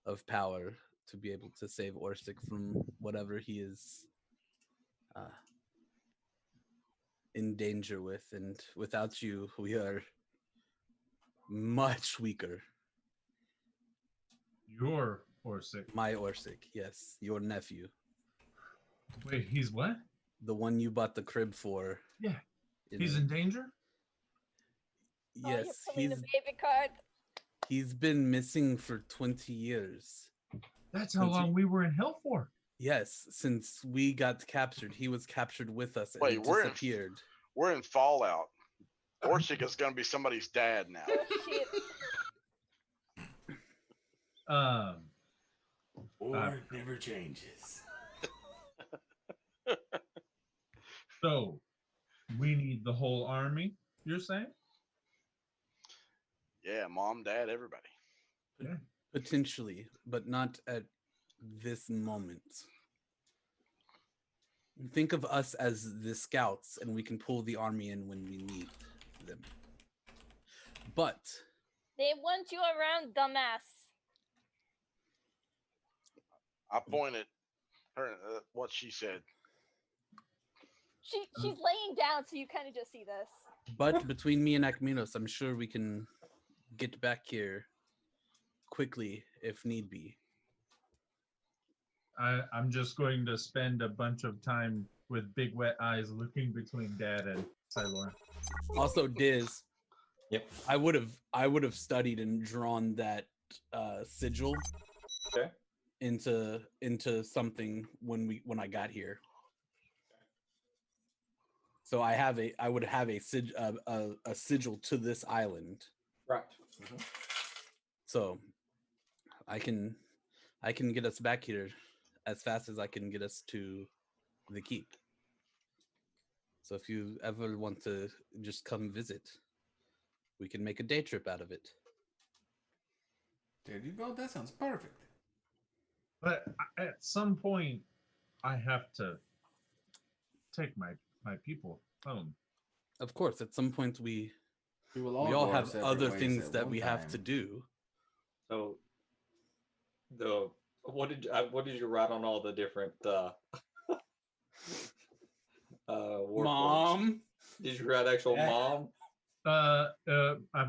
of power to be able to save Orsic from whatever he is in danger with, and without you, we are much weaker. Your Orsic. My Orsic, yes, your nephew. Wait, he's what? The one you bought the crib for. Yeah. He's in danger? Yes, you're pulling he's the baby card. He's been missing for 20 years. That's how Since long we were in hell for. Yes, since we got captured. He was captured with us and Wait, disappeared. We're in Fallout. Orchik is going to be somebody's dad now. Oh shit. War never changes. So we need the whole army, you're saying? Yeah, mom, dad, everybody. Potentially, but not at this moment. Think of us as the scouts, and we can pull the army in when we need them. But They want you around, dumbass. I pointed her what she said. She's laying down, so you kind of just see this. but between me and Akmenos, I'm sure we can get back here quickly if need be. I'm just going to spend a bunch of time with big wet eyes looking between Dad and Cylor. Also, Diz. Yep. I would have studied and drawn that sigil Okay. into something when I got here. So I would have a sigil to this island. Right. So I can get us back here as fast as I can get us to the keep. So if you ever want to just come visit, we can make a day trip out of it. There you go. That sounds perfect. But at some point, I have to take my people home. Of course, at some point we will all go our have separate other ways things at that one we have time. to do. So, what did you write on all the different war forms? Mom, Did you write actual mom? I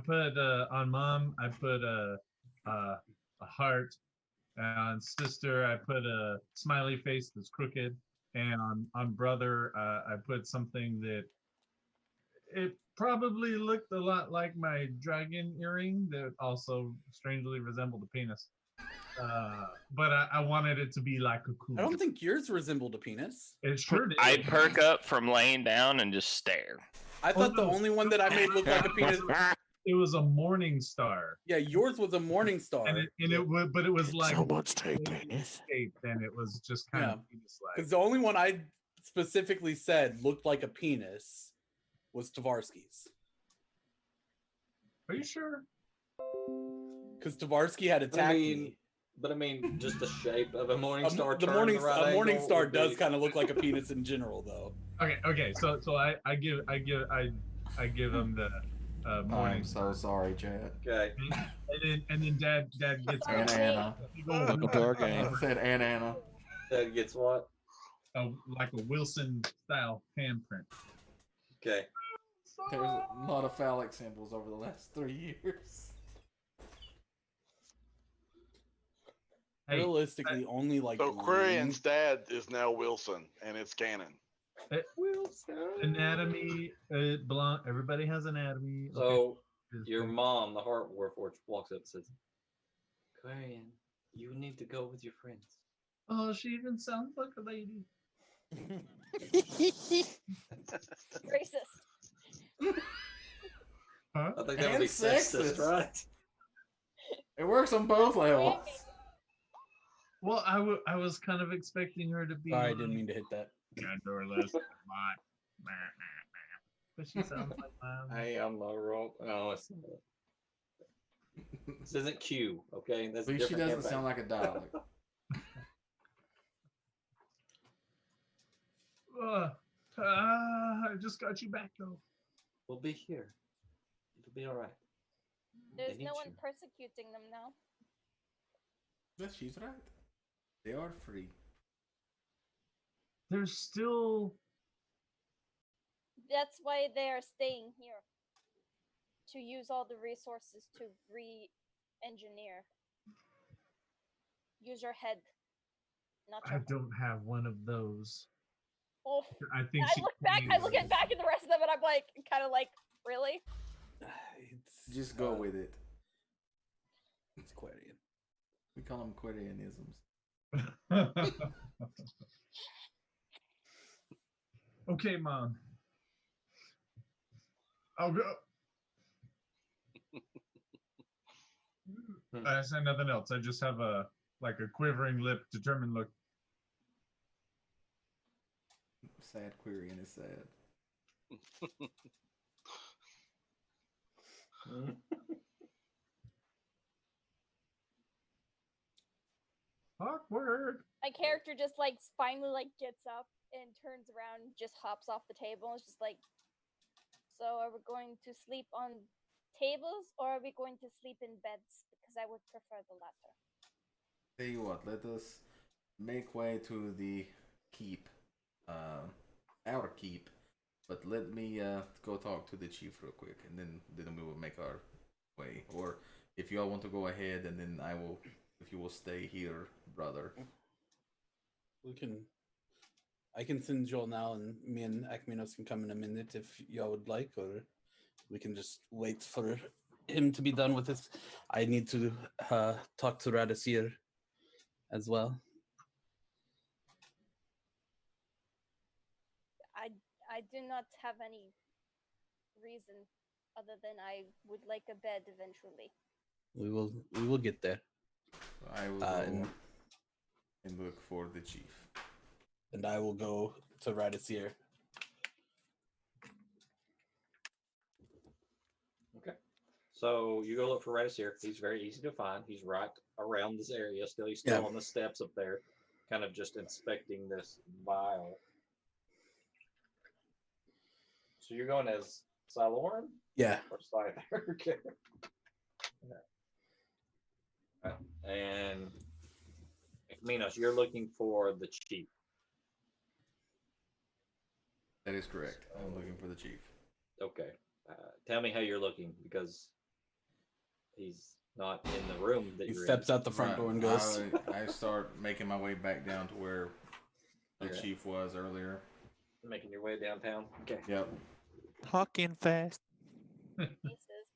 put on Mom. I put a heart, and on Sister I put a smiley face that's crooked, and on Brother I put something that it probably looked a lot like my dragon earring that also strangely resembled a penis. But I wanted it to be like a cool. I don't think yours resembled a penis. It sure did. I'd perk up from laying down and just stare. I thought the no. only one that I made look like a penis. It was a morning star. Yeah, yours was a morning star. And it was like Someone's take penis. shaped, and it was just kind of penis-like. Because the only one I specifically said looked like a penis was Tavarsky's. Are you sure? Because Tavarsky had attacked me. But I mean, just the shape of a morning star. The turned the right a morning angle star would be- does kind of look like a penis in general, though. Okay. So I give him the morning. I'm so sorry, Chad. Okay. And then Dad gets And Anna. Welcome to our game. I said and Anna. That gets what? like a Wilson style handprint. Okay. There's a lot of phallic symbols over the last 3 years. Hey, Realistically, only like So one. Quarian's dad is now Wilson, and it's canon. Wilson. Anatomy, belong. Everybody has anatomy. So Okay. your mom, the heart warforged, walks up and says, Quarian, you need to go with your friends. Oh, she even sounds like a lady. Racist. Huh? I think that would And be sexist, sexist. right? It works on both levels. Well, I was kind of expecting her to be. Sorry, I didn't mean to hit that. Condorless. But she sounds like mom. Hey, I'm not wrong. No, it's not. This isn't Q, okay? That's At least she different doesn't sound like a dialect. I just got you back though. We'll be here. It'll be all right. There's They no need one you. persecuting them now. Yes, she's right. They are free. There's still. That's why they are staying here. To use all the resources to re-engineer. Use your head, not I your. don't have one of those. Oh, I think I look back. I look at back at the rest of them, and I'm like, kind of like, really? It's, Just go with it. It's Quarian. We call them Quarianisms. Okay, Mom. I'll go. I say nothing else. I just have a quivering lip, determined look. Sad Quarian is sad. Awkward. My character just like finally like gets up and turns around, and just hops off the table. And it's just like, so are we going to sleep on tables or are we going to sleep in beds? Because I would prefer the latter. Tell you what, let us make way to the keep, outer keep. But let me go talk to the chief real quick, and then we will make our way. Or if y'all want to go ahead, and then I will, if you will stay here, brother. I can send Joel now, and me and Akmenos can come in a minute if y'all would like, or we can just wait for him to be done with this. I need to talk to Radisir as well. I do not have any reason other than I would like a bed eventually. We will get there. I will go and look for the chief. And I will go to Radisir. Okay. So you go look for Radisir. He's very easy to find. He's right around this area. He's still on the steps up there, kind of just inspecting this vial. So you're going as Siloran? Yeah. Or Scyther? Okay. Right. And Akmenos, you're looking for the chief. That is correct. I'm looking for the chief. Okay. Tell me how you're looking, because he's not in the room that He you're steps in. out the front door and goes. I start making my way back down to where the Okay. chief was earlier. Making your way downtown. Okay. Yep. Talking fast. Faces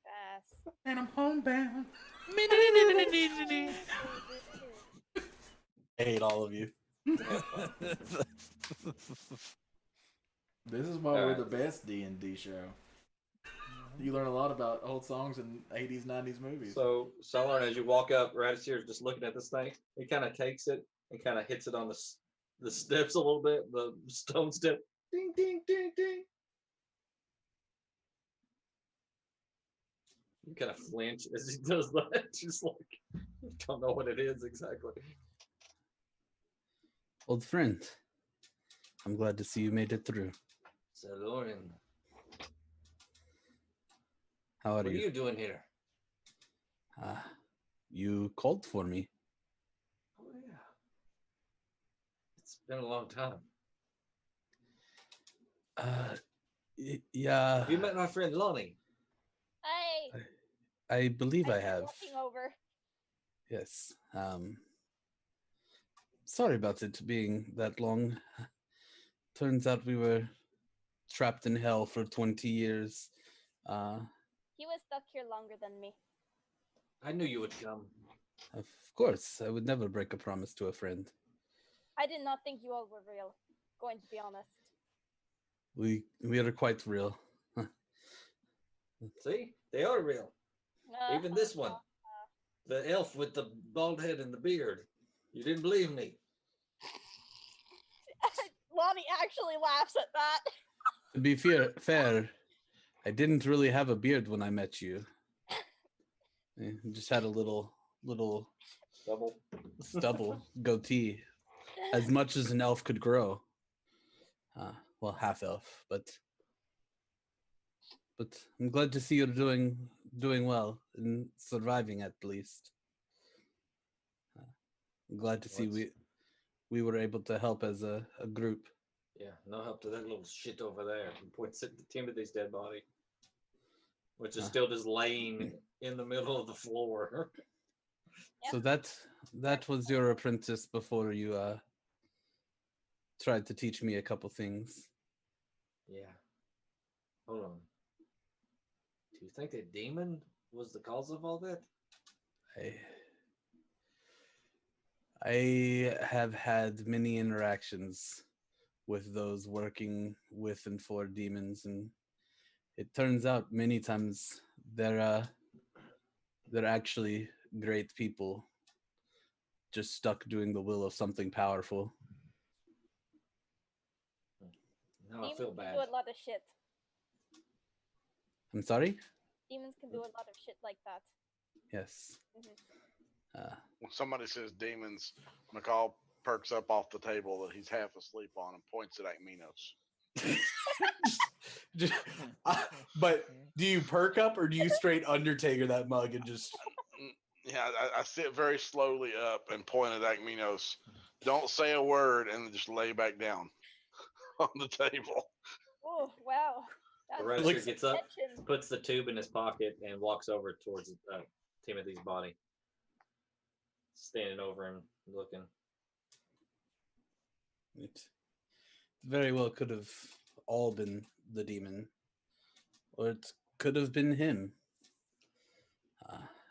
fast. And I'm homebound. I hate all of you. This is why we're the best D&D show. You learn a lot about old songs and 80s, 90s movies. So, Siloran, as you walk up, Radisir is just looking at this thing. He kind of takes it and kind of hits it on the steps a little bit, the stone step. Ding, ding, ding, ding. You kind of flinch as he does that. Just like, don't know what it is exactly. Old friend, I'm glad to see you made it through. Siloran, How are what are you? you doing here? You called for me. Oh, yeah. It's been a long time. Yeah. Have you met my friend Lonnie? Hey! I believe I have. Walking over. Yes. Sorry about it being that long. Turns out we were trapped in hell for 20 years. He was stuck here longer than me. I knew you would come. Of course, I would never break a promise to a friend. I did not think you all were real, going to be honest. We are quite real. See? They are real. Even this one. The elf with the bald head and the beard. You didn't believe me. Lonnie actually laughs at that. To be fair, I didn't really have a beard when I met you. I just had a little stubble goatee, as much as an elf could grow. Well, half elf, but I'm glad to see you're doing well and surviving at least. I'm glad to see we were able to help as a group. Yeah, no help to that little shit over there. He points at Timothy's dead body, which is still just laying in the middle of the floor. So that was your apprentice before you tried to teach me a couple things. Yeah. Hold on. Do you think that demon was the cause of all that? I have had many interactions with those working with and for demons, and it turns out many times they're actually great people, just stuck doing the will of something powerful. Now I Demons feel can bad. do a lot of shit. I'm sorry? Demons can do a lot of shit like that. Yes. When somebody says demons, McCall perks up off the table that he's half asleep on and points at Akmenos. But do you perk up or do you straight Undertaker that mug and just... Yeah, I sit very slowly up and point at Akmenos. Don't say a word and then just lay back down on the table. Oh, wow. The That's Redster gets up, tension. puts the tube in his pocket, and walks over towards Timothy's body. Standing over him, looking. It very well could have all been the demon, or it could have been him.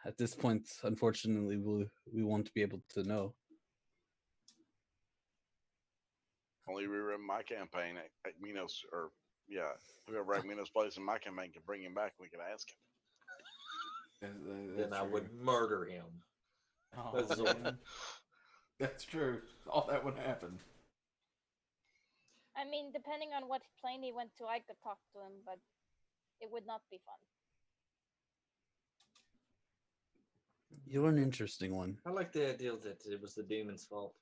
At this point, unfortunately, we won't be able to know. Only rerun my campaign. Akmenos, or whoever Akmenos plays in my campaign can bring him back. We can ask him. Then I would murder him. Oh, That's all. man. That's true. All that would happen. I mean, depending on what plane he went to, I could talk to him, but it would not be fun. You're an interesting one. I like the idea that it was the demon's fault.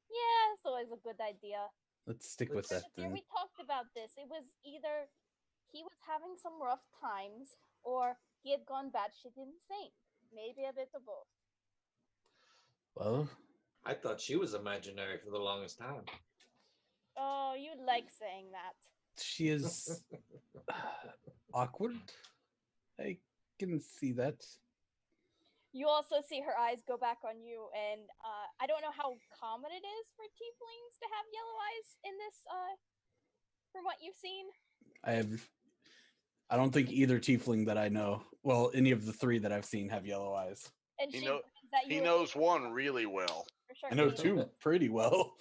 Yeah, it's always a good idea. Let's stick with that then. We talked about this. It was either he was having some rough times or he had gone batshit insane. Maybe a bit of both. Well, I thought she was imaginary for the longest time. Oh, you like saying that. she is awkward. I can see that. You also see her eyes go back on you, and I don't know how common it is for tieflings to have yellow eyes in this, from what you've seen. I don't think either tiefling that I know, well, any of the three that I've seen have yellow eyes. And He, she know, that you he knows one really well. for sure. I know two pretty well.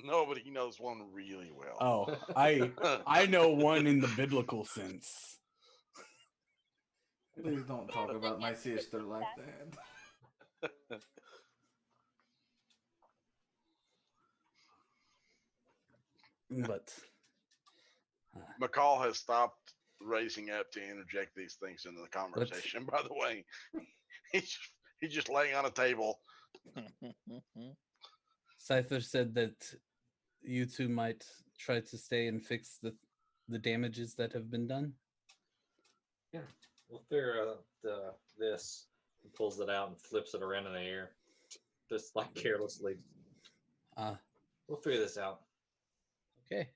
No, but he knows one really well. Oh, I know one in the biblical sense. Please don't talk about my sister like that. But McCall has stopped raising up to interject these things into the conversation. By the way, he's just laying on a table. Scyther said that you two might try to stay and fix the damages that have been done. Yeah, we'll figure out this. He pulls it out and flips it around in the air, just like carelessly. We'll figure this out. Okay.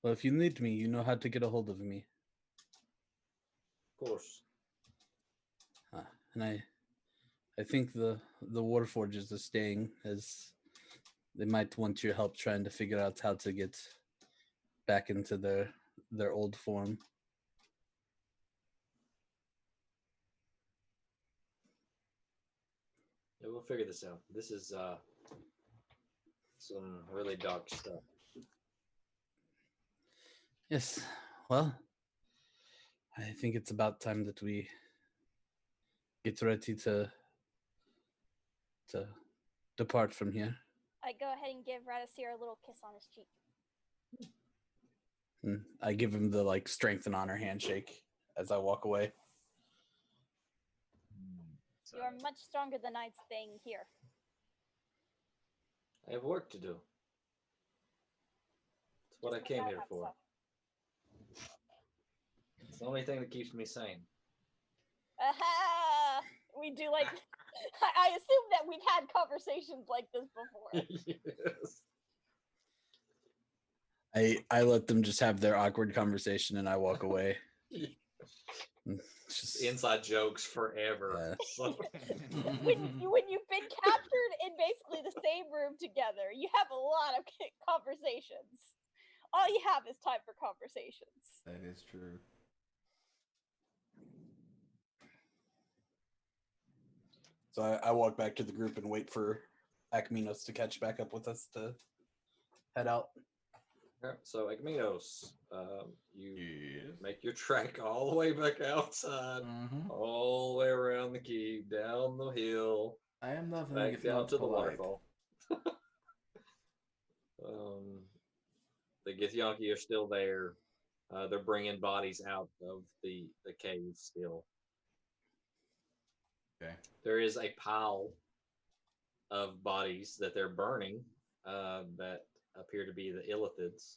Well, if you need me, you know how to get a hold of me. Of course. And I think the Warforges are staying, as they might want your help trying to figure out how to get back into their old form. Yeah, we'll figure this out. This is some really dark stuff. Yes. Well, I think it's about time that we get ready to depart from here. I go ahead and give Radisir a little kiss on his cheek. And I give him the strength and honor handshake as I walk away. You are much stronger than I'm staying here. I have work to do. It's what I came here for. It's the only thing that keeps me sane. Aha! We do I assume that we've had conversations like this before. Yes. I let them just have their awkward conversation and I walk away. Just inside jokes forever. Yeah. when you've been captured in basically the same room together, you have a lot of conversations. All you have is time for conversations. That is true. So I walk back to the group and wait for Akmenos to catch back up with us to head out. Alright, so Akmenos, you Yes. make your trek all the way back outside, Mm-hmm. all the way around the keep, down the hill, I am nothing back if down not to the polite. waterfall. The Githyanki are still there. They're bringing bodies out of the cave still. Okay. There is a pile of bodies that they're burning that appear to be the illithids.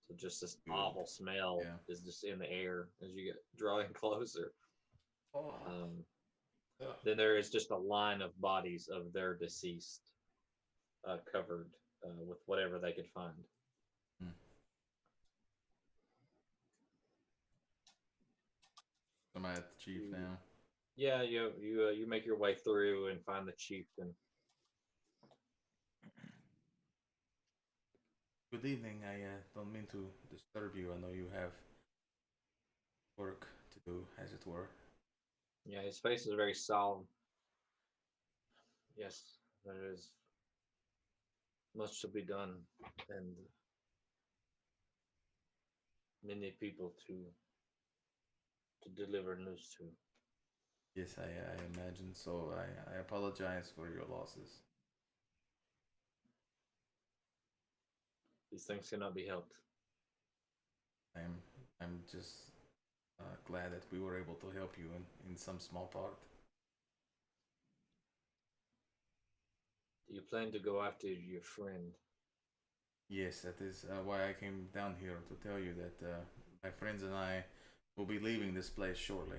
So just this Good. awful smell Yeah. is just in the air as you get drawing closer. Oh. Then there is just a line of bodies of their deceased covered with whatever they could find. Am I at the chief now? Yeah, you make your way through and find the chieftain. Good evening. I don't mean to disturb you. I know you have work to do, as it were. Yeah, his face is very solemn. Yes, there is much to be done and many people to deliver news to. Yes, I imagine so. I apologize for your losses. These things cannot be helped. I'm just glad that we were able to help you in some small part. Do you plan to go after your friend? Yes, that is why I came down here to tell you that my friends and I will be leaving this place shortly.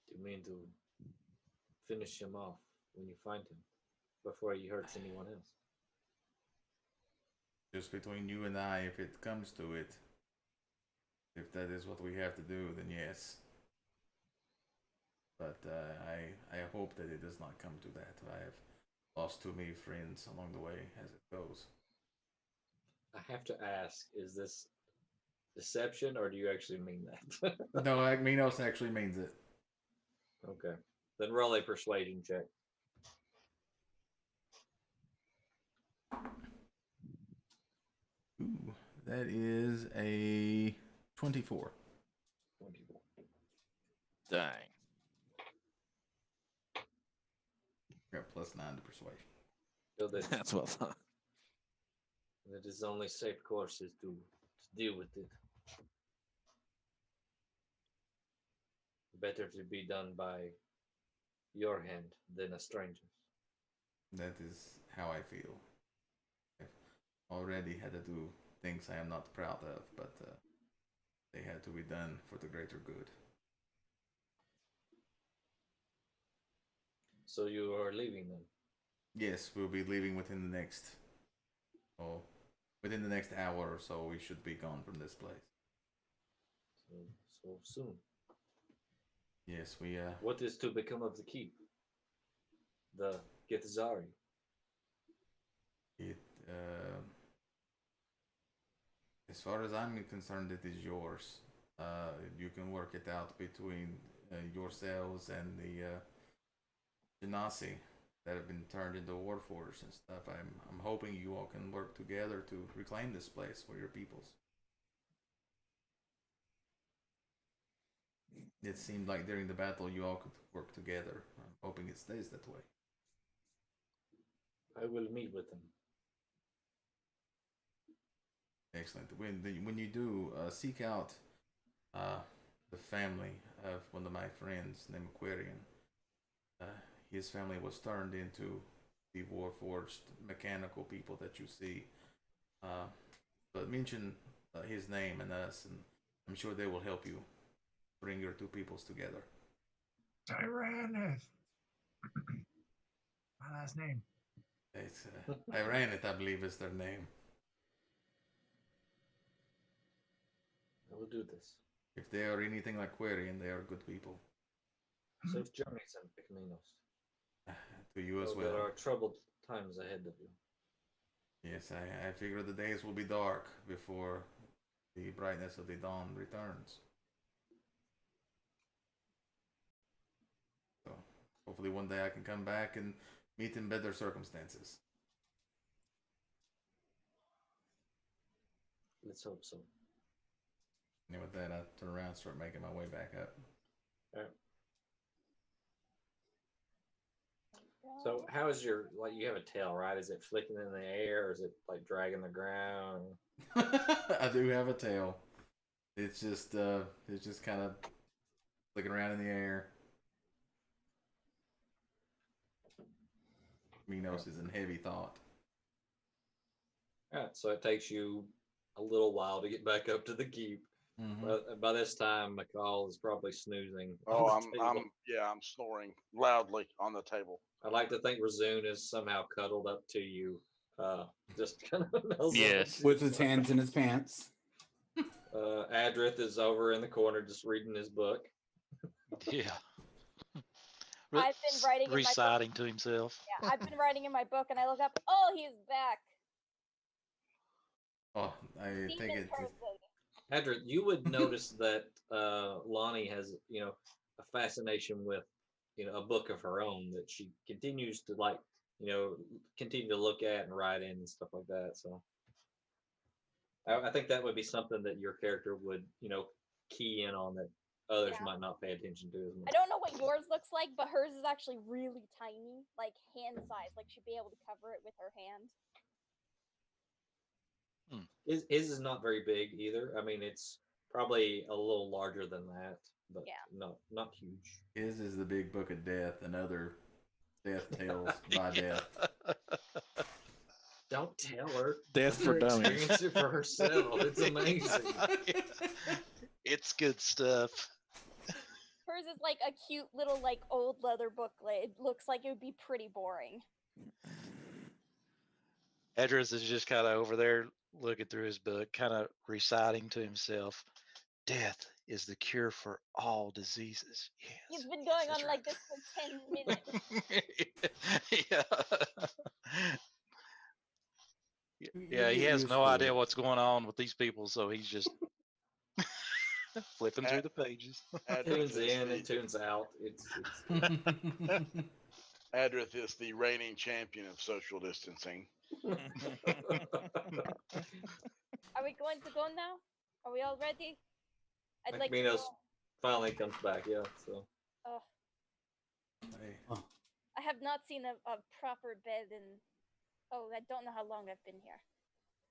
Do you mean to finish him off when you find him before he hurts anyone else? Just between you and I, if it comes to it, if that is what we have to do, then yes. But I hope that it does not come to that. I have lost too many friends along the way as it goes. I have to ask, is this deception or do you actually mean that? No, Akmenos actually means it. Okay. Then roll a persuasion check. Ooh, that is a 24. 24. Dang. Got plus 9 to persuasion. So that That's what I thought. it is only safe course is to deal with it. Better to be done by your hand than a stranger's. That is how I feel. I've already had to do things I am not proud of, but they had to be done for the greater good. So you are leaving them. Yes, we'll be leaving within the next, within the next hour or so. We should be gone from this place. So soon. Yes, we. What is to become of the keep? The Githzari. It. As far as I'm concerned, it is yours. You can work it out between yourselves and the Genasi that have been turned into warforged and stuff. I'm hoping you all can work together to reclaim this place for your peoples. It seemed like during the battle you all could work together. I'm hoping it stays that way. I will meet with them. Excellent. When you do, seek out the family of one of my friends named Aquarian. His family was turned into the warforged mechanical people that you see. But mention his name and us, and I'm sure they will help you bring your two peoples together. Tyrannus. My last name. It's Iranit, I believe, is their name. I will do this. If they are anything like Aquarian, they are good people. Safe journeys, Akmenos. To you as Though well. there are troubled times ahead of you. Yes, I figure the days will be dark before the brightness of the dawn returns. hopefully one day I can come back and meet in better circumstances. Let's hope so. And with that, I turn around and start making my way back up. All right. So how is your, like, you have a tail, right? Is it flicking in the air, or is it like dragging the ground? I do have a tail. It's just kind of flicking around in the air. Minos is in heavy thought. All right, so it takes you a little while to get back up to the keep. Mm-hmm. By this time, McCall is probably snoozing. Oh, on the table. I'm snoring loudly on the table. I'd like to think Razoon is somehow cuddled up to you, just kind of nuzzled Yes. With his hands in his pants. Adrith is over in the corner just reading his book. Yeah. I've been writing in my book. Reciting to himself. Yeah, I've been writing in my book, and I look up. Oh, he's back. Oh, I think Demon it's person. Adrith, you would notice that Lonnie has, a fascination with, a book of her own that she continues to continue to look at and write in and stuff like that. So I think that would be something that your character would, key in on that others might not pay attention to as much. I don't know what yours looks like, but hers is actually really tiny, like hand size. Like she'd be able to cover it with her hand. His is not very big either. I mean, it's probably a little larger than that, but not huge. His is the big book of death and other death tales by death. Don't tell her. Death for dummies. Experience it for herself. It's amazing. It's good stuff. Hers is like a cute little like old leather booklet. It looks like it would be pretty boring. Edris is just kind of over there looking through his book, kind of reciting to himself, "Death is the cure for all diseases." Yes. He's been going that's on right. like this for 10 minutes. Yeah, he has no idea what's going on with these people, so he's just flipping through the pages. Tunes in and tunes out. It's Adrith is the reigning champion of social distancing. Are we going to go now? Are we all ready? I'd like to Akmenos go. finally comes back, yeah. So I have not seen a proper bed in. Oh, I don't know how long I've been here.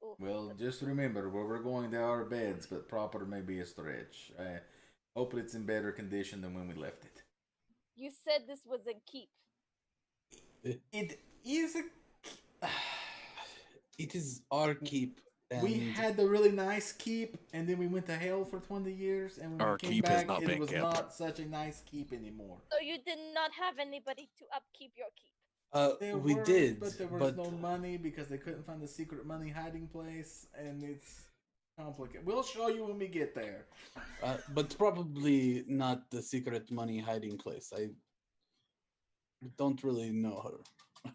Ooh. Well, just remember where we're going, there are beds, but proper may be a stretch. I hope it's in better condition than when we left it. You said this was a keep. It is a. It is our keep. We had the really nice keep, and then we went to hell for 20 years, and when Our we came keep has back, not it been was kept. not such a nice keep anymore. So you did not have anybody to upkeep your keep. We did, but there was no money because they couldn't find the secret money hiding place, and it's complicated. We'll show you when we get there. But probably not the secret money hiding place. I don't really know her.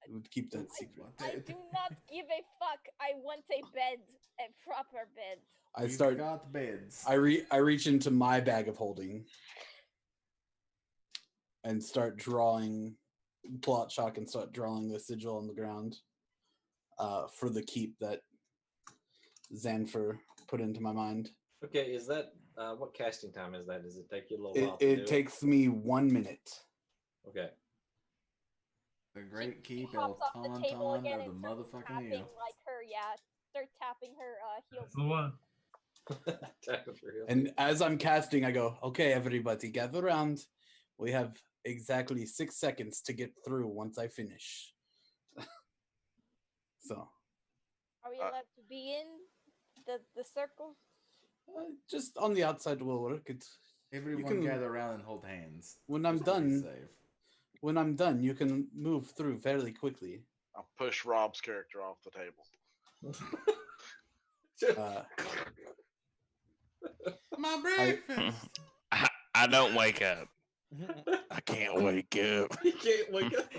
I would keep that secret. I do not give a fuck. I want a bed, a proper bed. We've got beds. I reach into my bag of holding and start drawing, pull out chalk and start drawing the sigil on the ground for the keep that Xanfer put into my mind. okay, is that what casting time is that? Does it take you a little while? It takes me 1 minute. Okay. The great keep She El hops off the table Tauntaun again of and the starts motherfucking tapping eel. like her, start tapping her heels. That's the one. Tapping for real. And as I'm casting, I go, "Okay, everybody, gather around. We have exactly 6 seconds to get through once I finish." So. Are we allowed to be in the circle? Just on the outside will work. Everyone gather around and hold hands. When I'm just to be done, safe. when I'm done, you can move through fairly quickly. I'll push Rob's character off the table. My breakfast. I don't wake up. I can't wake up. You can't wake up.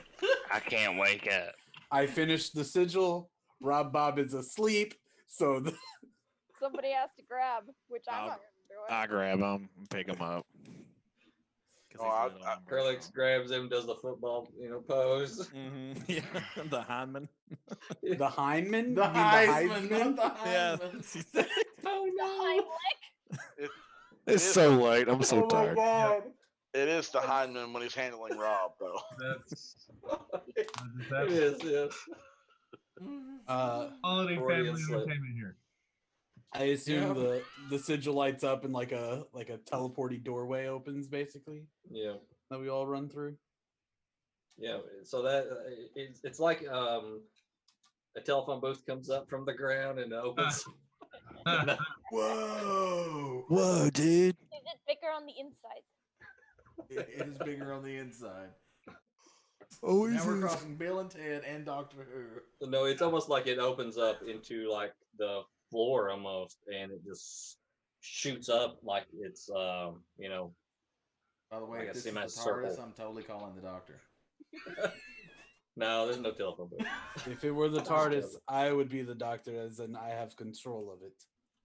I can't wake up. I finished the sigil. Rob Bob is asleep, so Somebody has to grab, which I'm not going to do it. I grab them and pick them up. Oh, I- Curlix grabs him, does the football, pose. Yeah, the Hindman. The Hindman? The You mean Heisman, the not the Yeah. Heisman. Oh The Heimlich? It- It's so late. I'm so Oh my tired. god. It is the Hindman when he's handling Rob, though. That's It is, yes. quality Freudian family slip. entertainment here. I assume Yeah. the sigil lights up and like a teleporty doorway opens, basically, Yeah. that we all run through. Yeah, so that it's like a telephone booth comes up from the ground and opens. Whoa! Whoa, dude. Is it bigger on the inside? It is bigger on the inside. Oh, Now we're crossing Bill and Ted and Doctor Who. No, it's almost like it opens up into like the floor almost, and it just shoots up like it's By the way, Like a if this is the semicircle. TARDIS, I'm totally calling the Doctor. No, there's no telephone booth. If it were the TARDIS, I would be the Doctor, as in I have control of it.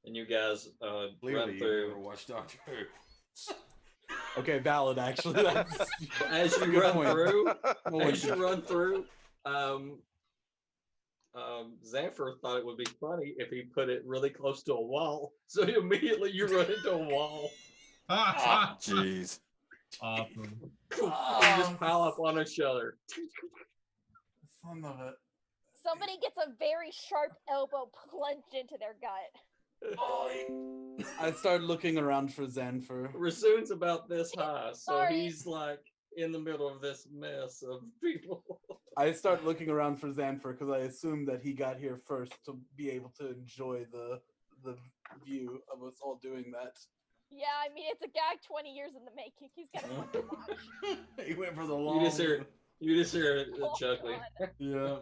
And you guys Clearly, run you've through. never watched Doctor Who. Okay, valid. Actually, that's As a you good run point. through, Well, as you run through, Xanfer thought it would be funny if he put it really close to a wall. So immediately you run into a wall. Jeez. Awesome. And just pile up on each other. Son of it. Somebody gets a very sharp elbow plunged into their gut. I started looking around for Xanfer. Rasoon's about this high, so Sorry. he's like in the middle of this mess of people. I start looking around for Xanfer because I assumed that he got here first to be able to enjoy the view of us all doing that. Yeah, I mean, it's a gag 20 years in the making. He's got to fucking watch. He went for the long. You just hear it Oh, chuckling. Yeah.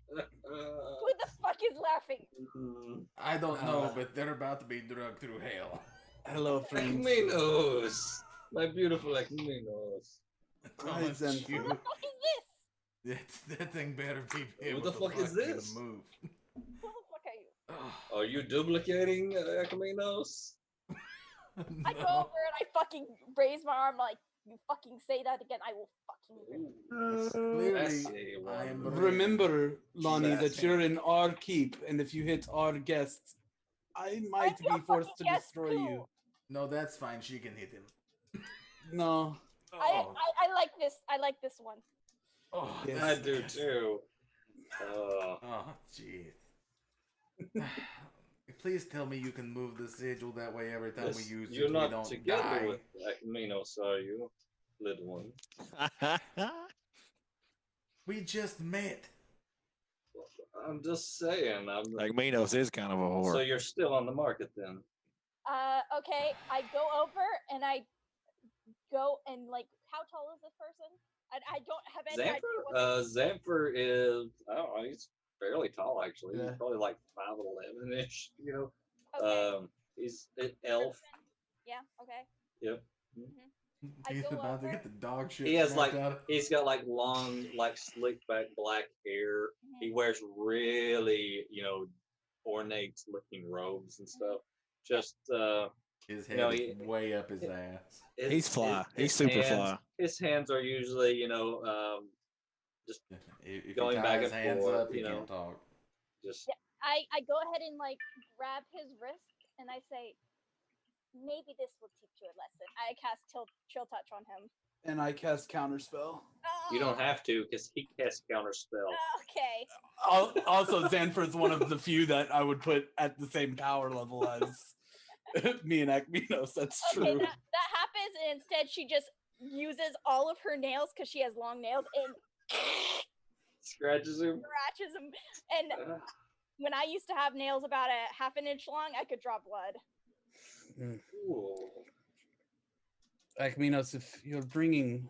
Who the fuck is laughing? I don't know, but they're about to be drugged through hell. Hello, friends. Akmenos, my beautiful Akmenos. Hi, Xanfer. you. Who the fuck is this? That thing better be able the to fuck is fucking this? move. Who the fuck are you? Are you duplicating Akmenos? I go over and I fucking raise my arm like, you fucking say that again, I will fucking Clearly, see I am one. brave. Remember, Lonnie, that Sassy. you're in our keep, and if you hit our guests, I might I'm be forced to fucking guest destroy too. you. No, that's fine. She can hit him. No. I like this. I like this one. Oh, Yes. I do too. Oh, jeez. Please tell me you can move the sigil that way every time we use You're it, not we don't together die. with Akmenos, are you, little one? We just met. I'm just saying. Like Minos is kind of a whore. So you're still on the market then? Okay, I go over and I go and like, how tall is this person? I don't have any idea. Xanfer is, I don't know, he's fairly tall actually. Yeah. He's probably like 5'11"-ish, you know. Okay. He's an elf. Yeah. Okay. Yep. I He's go about to over. get the dog shit. He has smacked like out of- he's got like long, like slick back black hair. He wears really, ornate looking robes and stuff. Just his you head know, is way up his ass. He's fly. He's super hands, fly. His hands are usually, just If going he back ties and hands forth, up, he you know. can't talk. just I go ahead and like grab his wrist and I say, maybe this will teach you a lesson. I cast chill touch on him. And I cast Counterspell. you don't have to because he casts counterspell. Okay. Also, Xanfer's one of the few that I would put at the same power level as me and Akmenos. That's true. Okay, that happens, and instead she just uses all of her nails because she has long nails and Scratches him. scratches them. And when I used to have nails about a half an inch long, I could draw blood. Ooh. Akmenos, if you're bringing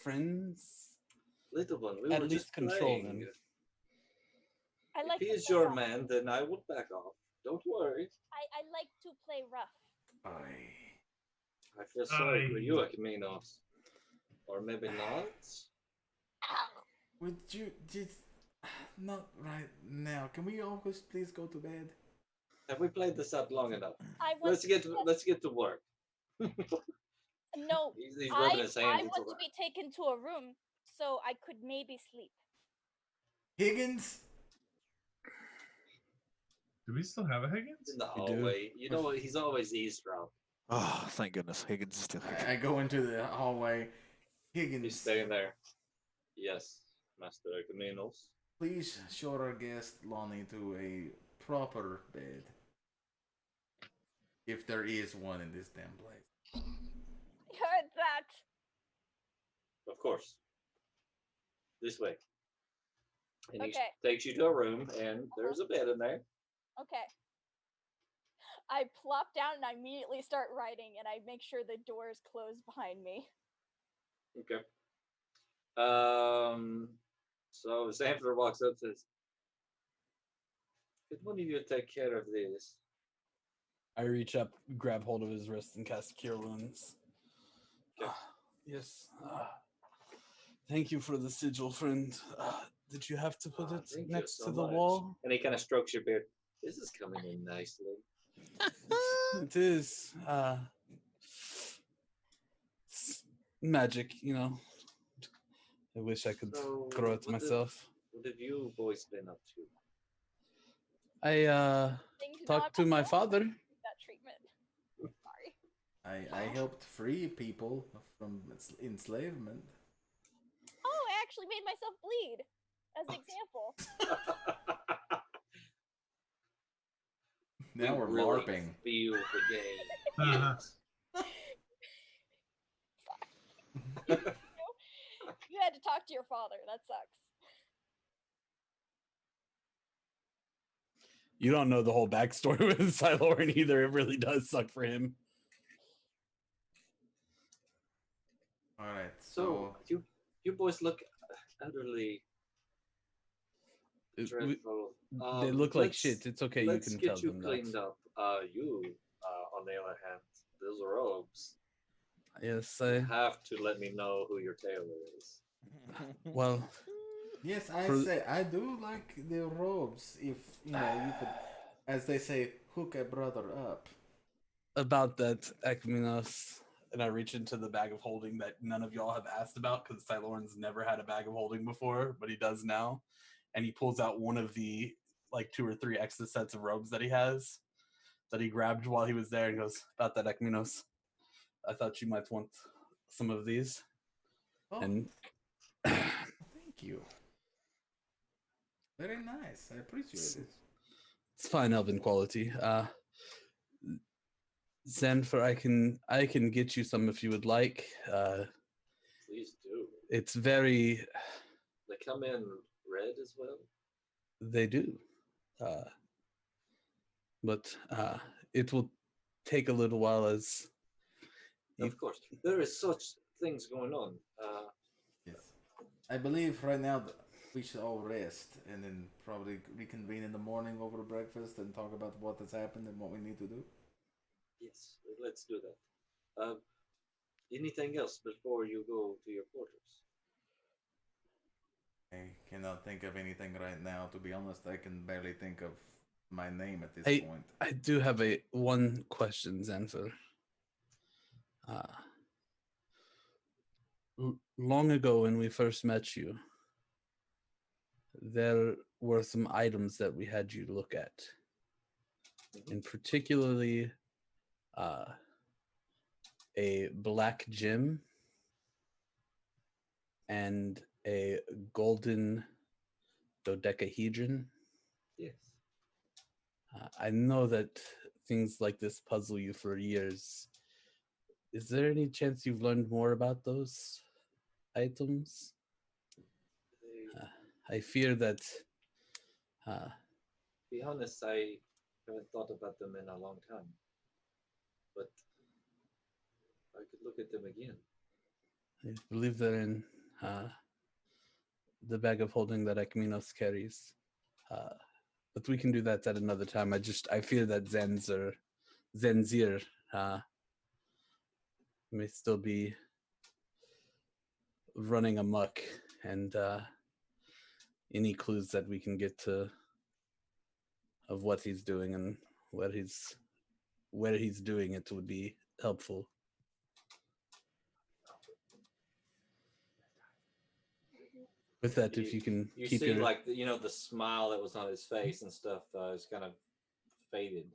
friends, Little one, we at were least just control playing. them. I like If he to is play your rough. man, then I will back off. Don't worry. I like to play rough. I feel sorry for you, Akmenos. Or maybe not. Would you just not right now? Can we all just please go to bed? Have we played this out long enough? I want Let's get to work. No, He's rubbing his hands. I It's want to alright. be taken to a room so I could maybe sleep. Higgins. Do we still have a It's Higgins? in the You do? hallway. You know what? He's always eavesdropping. Oh, thank goodness. Higgins is still here. I go into the hallway. He's Higgins, staying there. Yes, Master Akmenos. please show our guest Lonnie to a proper bed. If there is one in this damn place. Heard that. Of course. This way. And he Okay. takes you to a room, and there's a bed in there. Okay. I plop down and I immediately start writing, and I make sure the door is closed behind me. Okay. So Sanford walks up and says, "Could one of you take care of this?" I reach up, grab hold of his wrist, and cast Cure Wounds. Okay. Yes. Thank you for the sigil, friend. Did you have to put it Thank you next so to the much. wall? And he kind of strokes your beard. This is coming in nicely. It is. It's magic, you know. I wish I could So, grow it what myself. What have you boys been up to? I Things not talked to my myself, father. that treatment. Sorry. I helped free people from enslavement. Oh, I actually made myself bleed as an example. Now we're really LARPing. Feel the game. Yes. You had to talk to your father. That sucks. You don't know the whole backstory with Siloran either. It really does suck for him. All right, So you boys look utterly It- we- dreadful. they look like let's- shit. It's okay. You Let's can get tell you them cleaned that. up. On the other hand, those robes. Yes, You I. have to let me know who your tailor is. Well, yes, I For- say I do like the robes. If you know, you could, as they say, hook a brother up. about that, Akmenos, and I reach into the bag of holding that none of y'all have asked about because Siloran's never had a bag of holding before, but he does now. And he pulls out one of the like 2 or 3 extra sets of robes that he has that he grabbed while he was there and goes, about that, Akmenos. I thought you might want some of these. Oh, And thank you. Very nice. I appreciate it. it's fine elven quality. Xanfer, I can get you some if you would like. Please do. It's very They come in red as well. they do. But it will take a little while as you, Of course, there is such things going on. Yes, I believe right now that we should all rest and then probably reconvene in the morning over breakfast and talk about what has happened and what we need to do. Yes, let's do that. Anything else before you go to your quarters? I cannot think of anything right now. To be honest, I can barely think of my name at this Hey, point. I do have one question, Xanfer. Long ago when we first met you, there were some items that we had you look at. And particularly a black gem and a golden dodecahedron. Yes. I know that things like this puzzle you for years. Is there any chance you've learned more about those items? I fear that. Be honest, I haven't thought about them in a long time. But I could look at them again. I believe they're in the bag of holding that Akmenos carries. But we can do that at another time. I fear that Zenzir may still be running amok, and any clues that we can get to of what he's doing and where he's doing it would be helpful. With that, if you can You keep see, your like the smile that was on his face and stuff is kind of faded.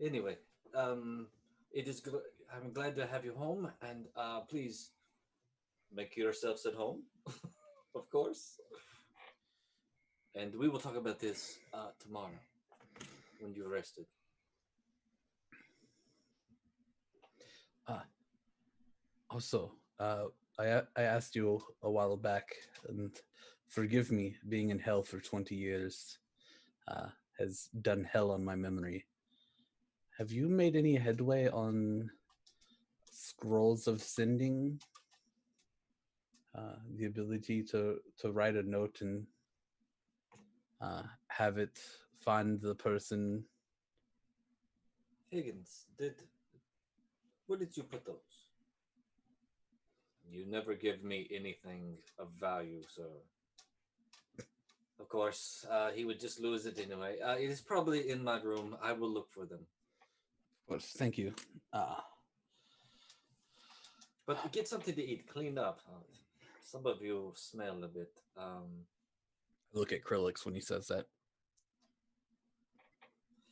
Anyway, it is. I'm glad to have you home, and please make yourselves at home, of course. And we will talk about this tomorrow when you're rested. Also, I asked you a while back, and forgive me, being in hell for 20 years has done hell on my memory. Have you made any headway on scrolls of sending? The ability to write a note and have it find the person. Higgins, where did you put those? You never give me anything of value, sir. Of course, he would just lose it anyway. It is probably in my room. I will look for them. Of course, thank you. But get something to eat. Clean up. Some of you smell a bit. I look at Krillix when he says that.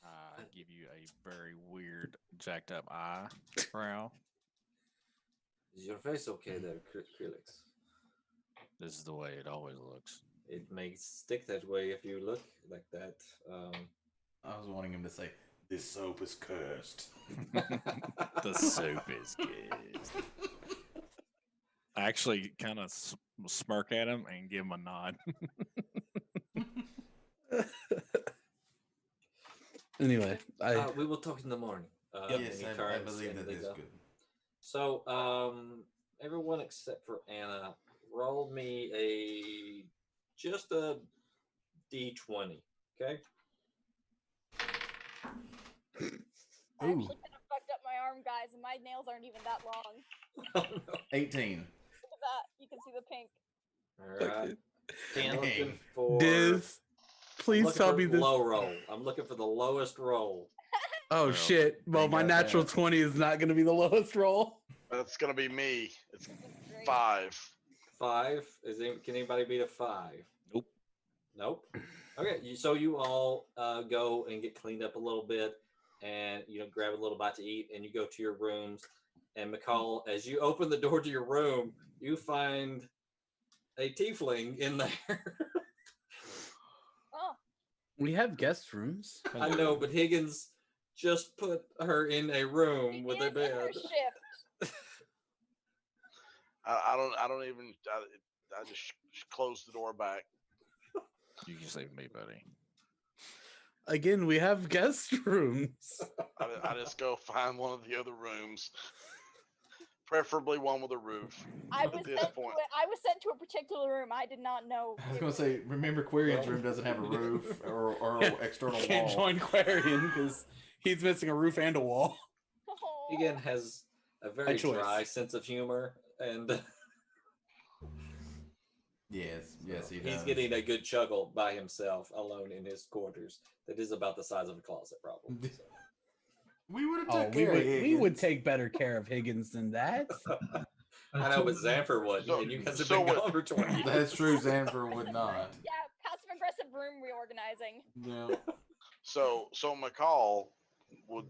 I give you a very weird, jacked up eyebrow. Is your face okay there, Krillix? This is the way it always looks. It may stick that way if you look like that. I was wanting him to say, "This soap is cursed." The soap is good. I actually kind of smirk at him and give him a nod. Anyway, we will talk in the morning. Yes, I believe that is good. So, everyone except for Anna, roll me just a D20, okay? I actually kind of fucked up my arm, guys, and my nails aren't even that long. Oh, no. 18. Look at that. You can see the pink. All right. I'm looking Dang. for... Diz, please tell me this. Low roll. I'm looking for the lowest roll. Oh Well, shit! Well, thank my God natural that. 20 is not going to be the lowest roll. That's gonna be me. It's Great. 5. 5. Can anybody beat a 5? Nope. Nope. Okay, so you all go and get cleaned up a little bit, and grab a little bite to eat, and you go to your rooms. And McCall, as you open the door to your room, you find a tiefling in there. Oh, We have guest rooms. I know, but Higgins just put her in a room she with is a in bed. her shift. I don't even. I just closed the door back. You can save me, buddy. Again, we have guest rooms. I just go find one of the other rooms, preferably one with a roof. I At was this sent point. I was sent to a particular room. I did not know. I was going to say, remember Quarian's room doesn't have a roof or external Can't wall. join Quarian because he's missing a roof and a wall. Oh. Higgins has a very By choice. dry sense of humor, and Yes, he he's does. getting a good chuckle by himself, alone in his quarters. That is about the size of a closet, probably. So. We would have Oh, took we care of we would Higgins. take better care of Higgins than that. I know, but Xanfer would, So- and you guys have so been what- gone for 20 years. That's true, Xanfer would not. Yeah, passive aggressive room reorganizing. Yeah. So McCall would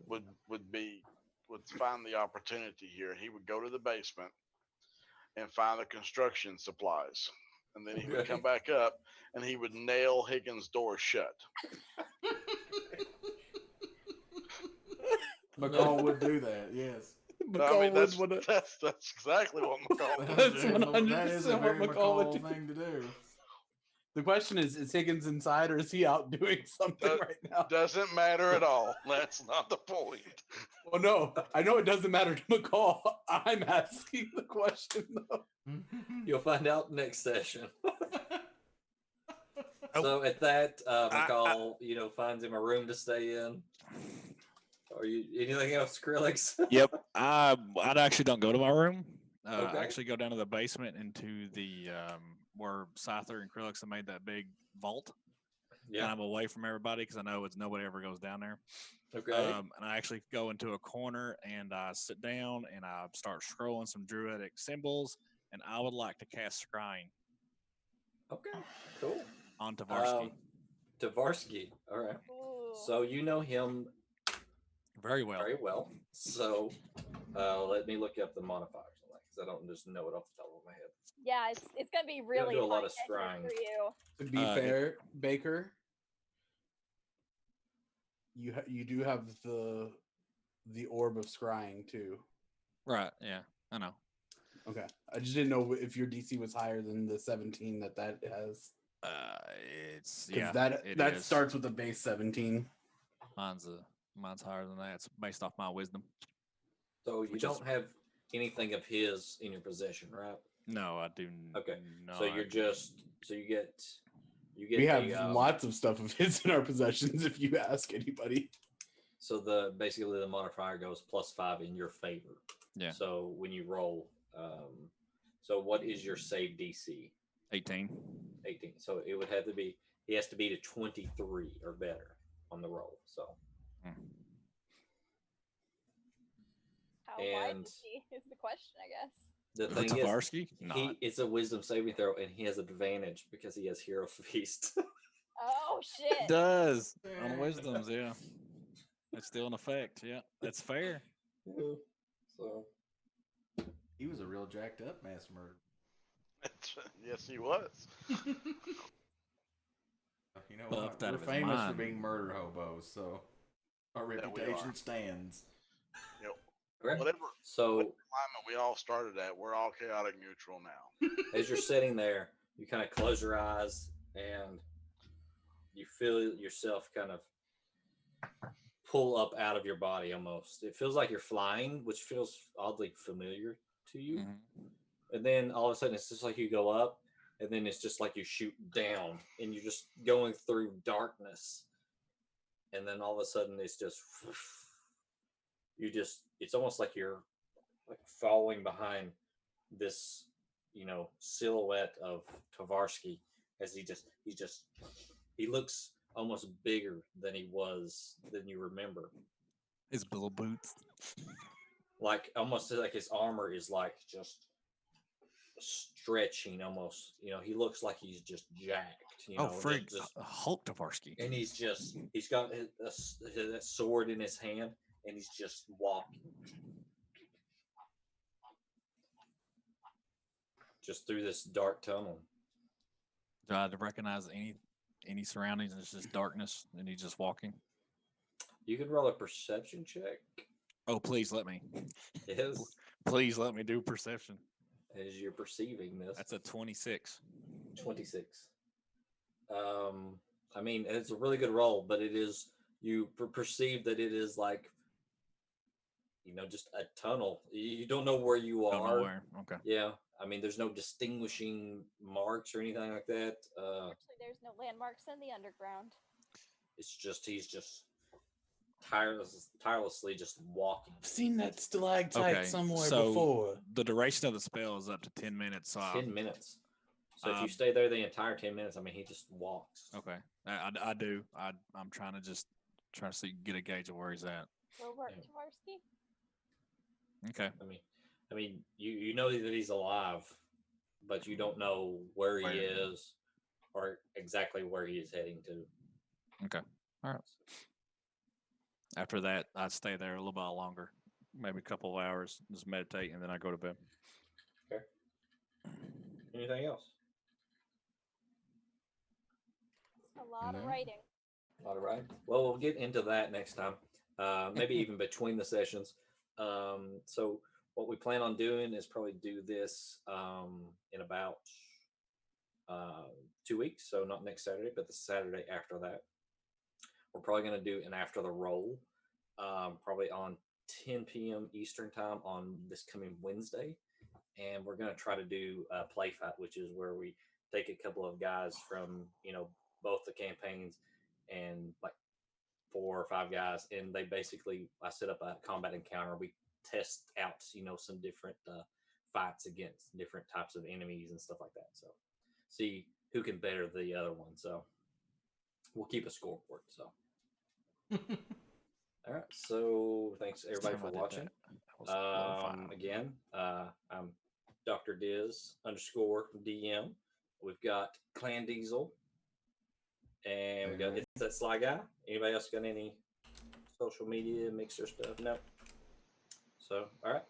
find the opportunity here. He would go to the basement and find the construction supplies, and then he would Okay. come back up and he would nail Higgins' door shut. McCall would do that, yes. McCall I mean, that's would. that's exactly what McCall would That's do. 100% That is a what very McCall would McCall do. thing to do. The question is Higgins inside or is he out doing something right now? Doesn't matter at all. That's not the point. Well, no, I know it doesn't matter to McCall. I'm asking the question though. You'll find out next session. So at that, McCall, finds him a room to stay in. Are you anything else, Skrillex? Yep. I actually don't go to my room. Okay. I actually go down to the basement into the where Scyther and Krillix have made that big vault. Yeah. kind of away from everybody because I know it's nobody ever goes down there. Okay. And I actually go into a corner and I sit down and I start scrolling some druidic symbols. And I would like to cast Scrying Okay. Cool. on Tavarsky. Tavarsky. All right. Ooh. So you know him Very well. very well. So let me look up the modifiers on that because I don't just know it off the top of my head. Yeah, it's gonna be really do a lot high of pressure scrying. for you. To be fair, Baker, you do have the orb of scrying too. Right. Yeah, I know. Okay, I just didn't know if your DC was higher than the 17 that has. It's Because yeah. that is. starts with a base 17. Mine's higher than that. It's based off my wisdom. So you don't have anything of his in your possession, right? No, I do. Okay. Not. So you get. We have lots of stuff of his in our possessions. If you ask anybody. So basically the modifier goes +5 in your favor. Yeah. So when you roll, so what is your save DC? 18. 18. So it would have to be. He has to be to 23 or better on the roll. So. How wide And is he? Is the question, I guess. the thing Tavarsky? is, it's a wisdom saving throw, and he has advantage because he has Hero Feast. Oh shit! It does on wisdoms, yeah. It's still in effect. Yeah, that's fair. So He was a real jacked up mass murderer. Yes, he was. You know Buffed what? out We're of his famous for mind. being murder hobos, so our we reputation are. stands. Yep. okay. Whatever So alignment we all started at, we're all chaotic neutral now. as you're sitting there, you kind of close your eyes and you feel yourself kind of pull up out of your body almost. It feels like you're flying, which feels oddly familiar to you. Mm-hmm. And then all of a sudden it's just like you go up and then it's just like you shoot down and you're just going through darkness. And then all of a sudden it's just it's almost like you're like following behind this, silhouette of Tavarsky as he looks almost bigger than you remember. His little boots. Like almost like his armor is like just stretching almost. He looks like he's just jacked. Frig, Hulk Tavarsky. And he's got that sword in his hand and he's just walking. Just through this dark tunnel. Do I recognize any surroundings? It's just darkness and he's just walking. You can roll a perception check. Oh, please let me. Yes. Please let me do perception. As you're perceiving this. That's a 26. 26. I mean, it's a really good roll, but it is, you perceive that it is like, just a tunnel. You don't know where you are. Don't know where. Okay. Yeah. I mean, there's no distinguishing marks or anything like that. Actually, there's no landmarks in the underground. It's just, he's just tirelessly just walking. I've seen that stalactite somewhere before. The duration of the spell is up to 10 minutes. So 10 minutes. So if you stay there the entire 10 minutes, I mean, he just walks. Okay. I do. I'm trying to see, get a gauge of where he's at. Robert Tavarsky? Okay. I mean, you know that he's alive, but you don't know where he is or exactly where he is heading to. Okay. All right. After that, I stay there a little bit longer, maybe a couple of hours, just meditate, and then I go to bed. Okay. Anything else? A lot of writing. All right. Well, we'll get into that next time. Maybe even between the sessions. So what we plan on doing is probably do this in about 2 weeks. So not next Saturday, but the Saturday after that. We're probably going to do an after the roll, probably on 10 p.m. Eastern time on this coming Wednesday. And we're going to try to do a play fight, which is where we take a couple of guys from, both the campaigns and like 4 or 5 guys. And they basically, I set up a combat encounter. We test out, some different fights against different types of enemies and stuff like that. So see who can better the other one. So we'll keep a scoreboard. So, all right. So thanks everybody Time I for did watching. that was horrifying. Again, I'm Dr. Diz _DM. We've got Clan Diesel, and we got it's that Sly Guy. Anybody else got any social media mixer stuff? No. So, all right.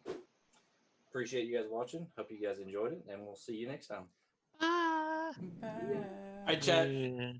Appreciate you guys watching. Hope you guys enjoyed it, and we'll see you next time. Bye. Hi, chat. Yeah.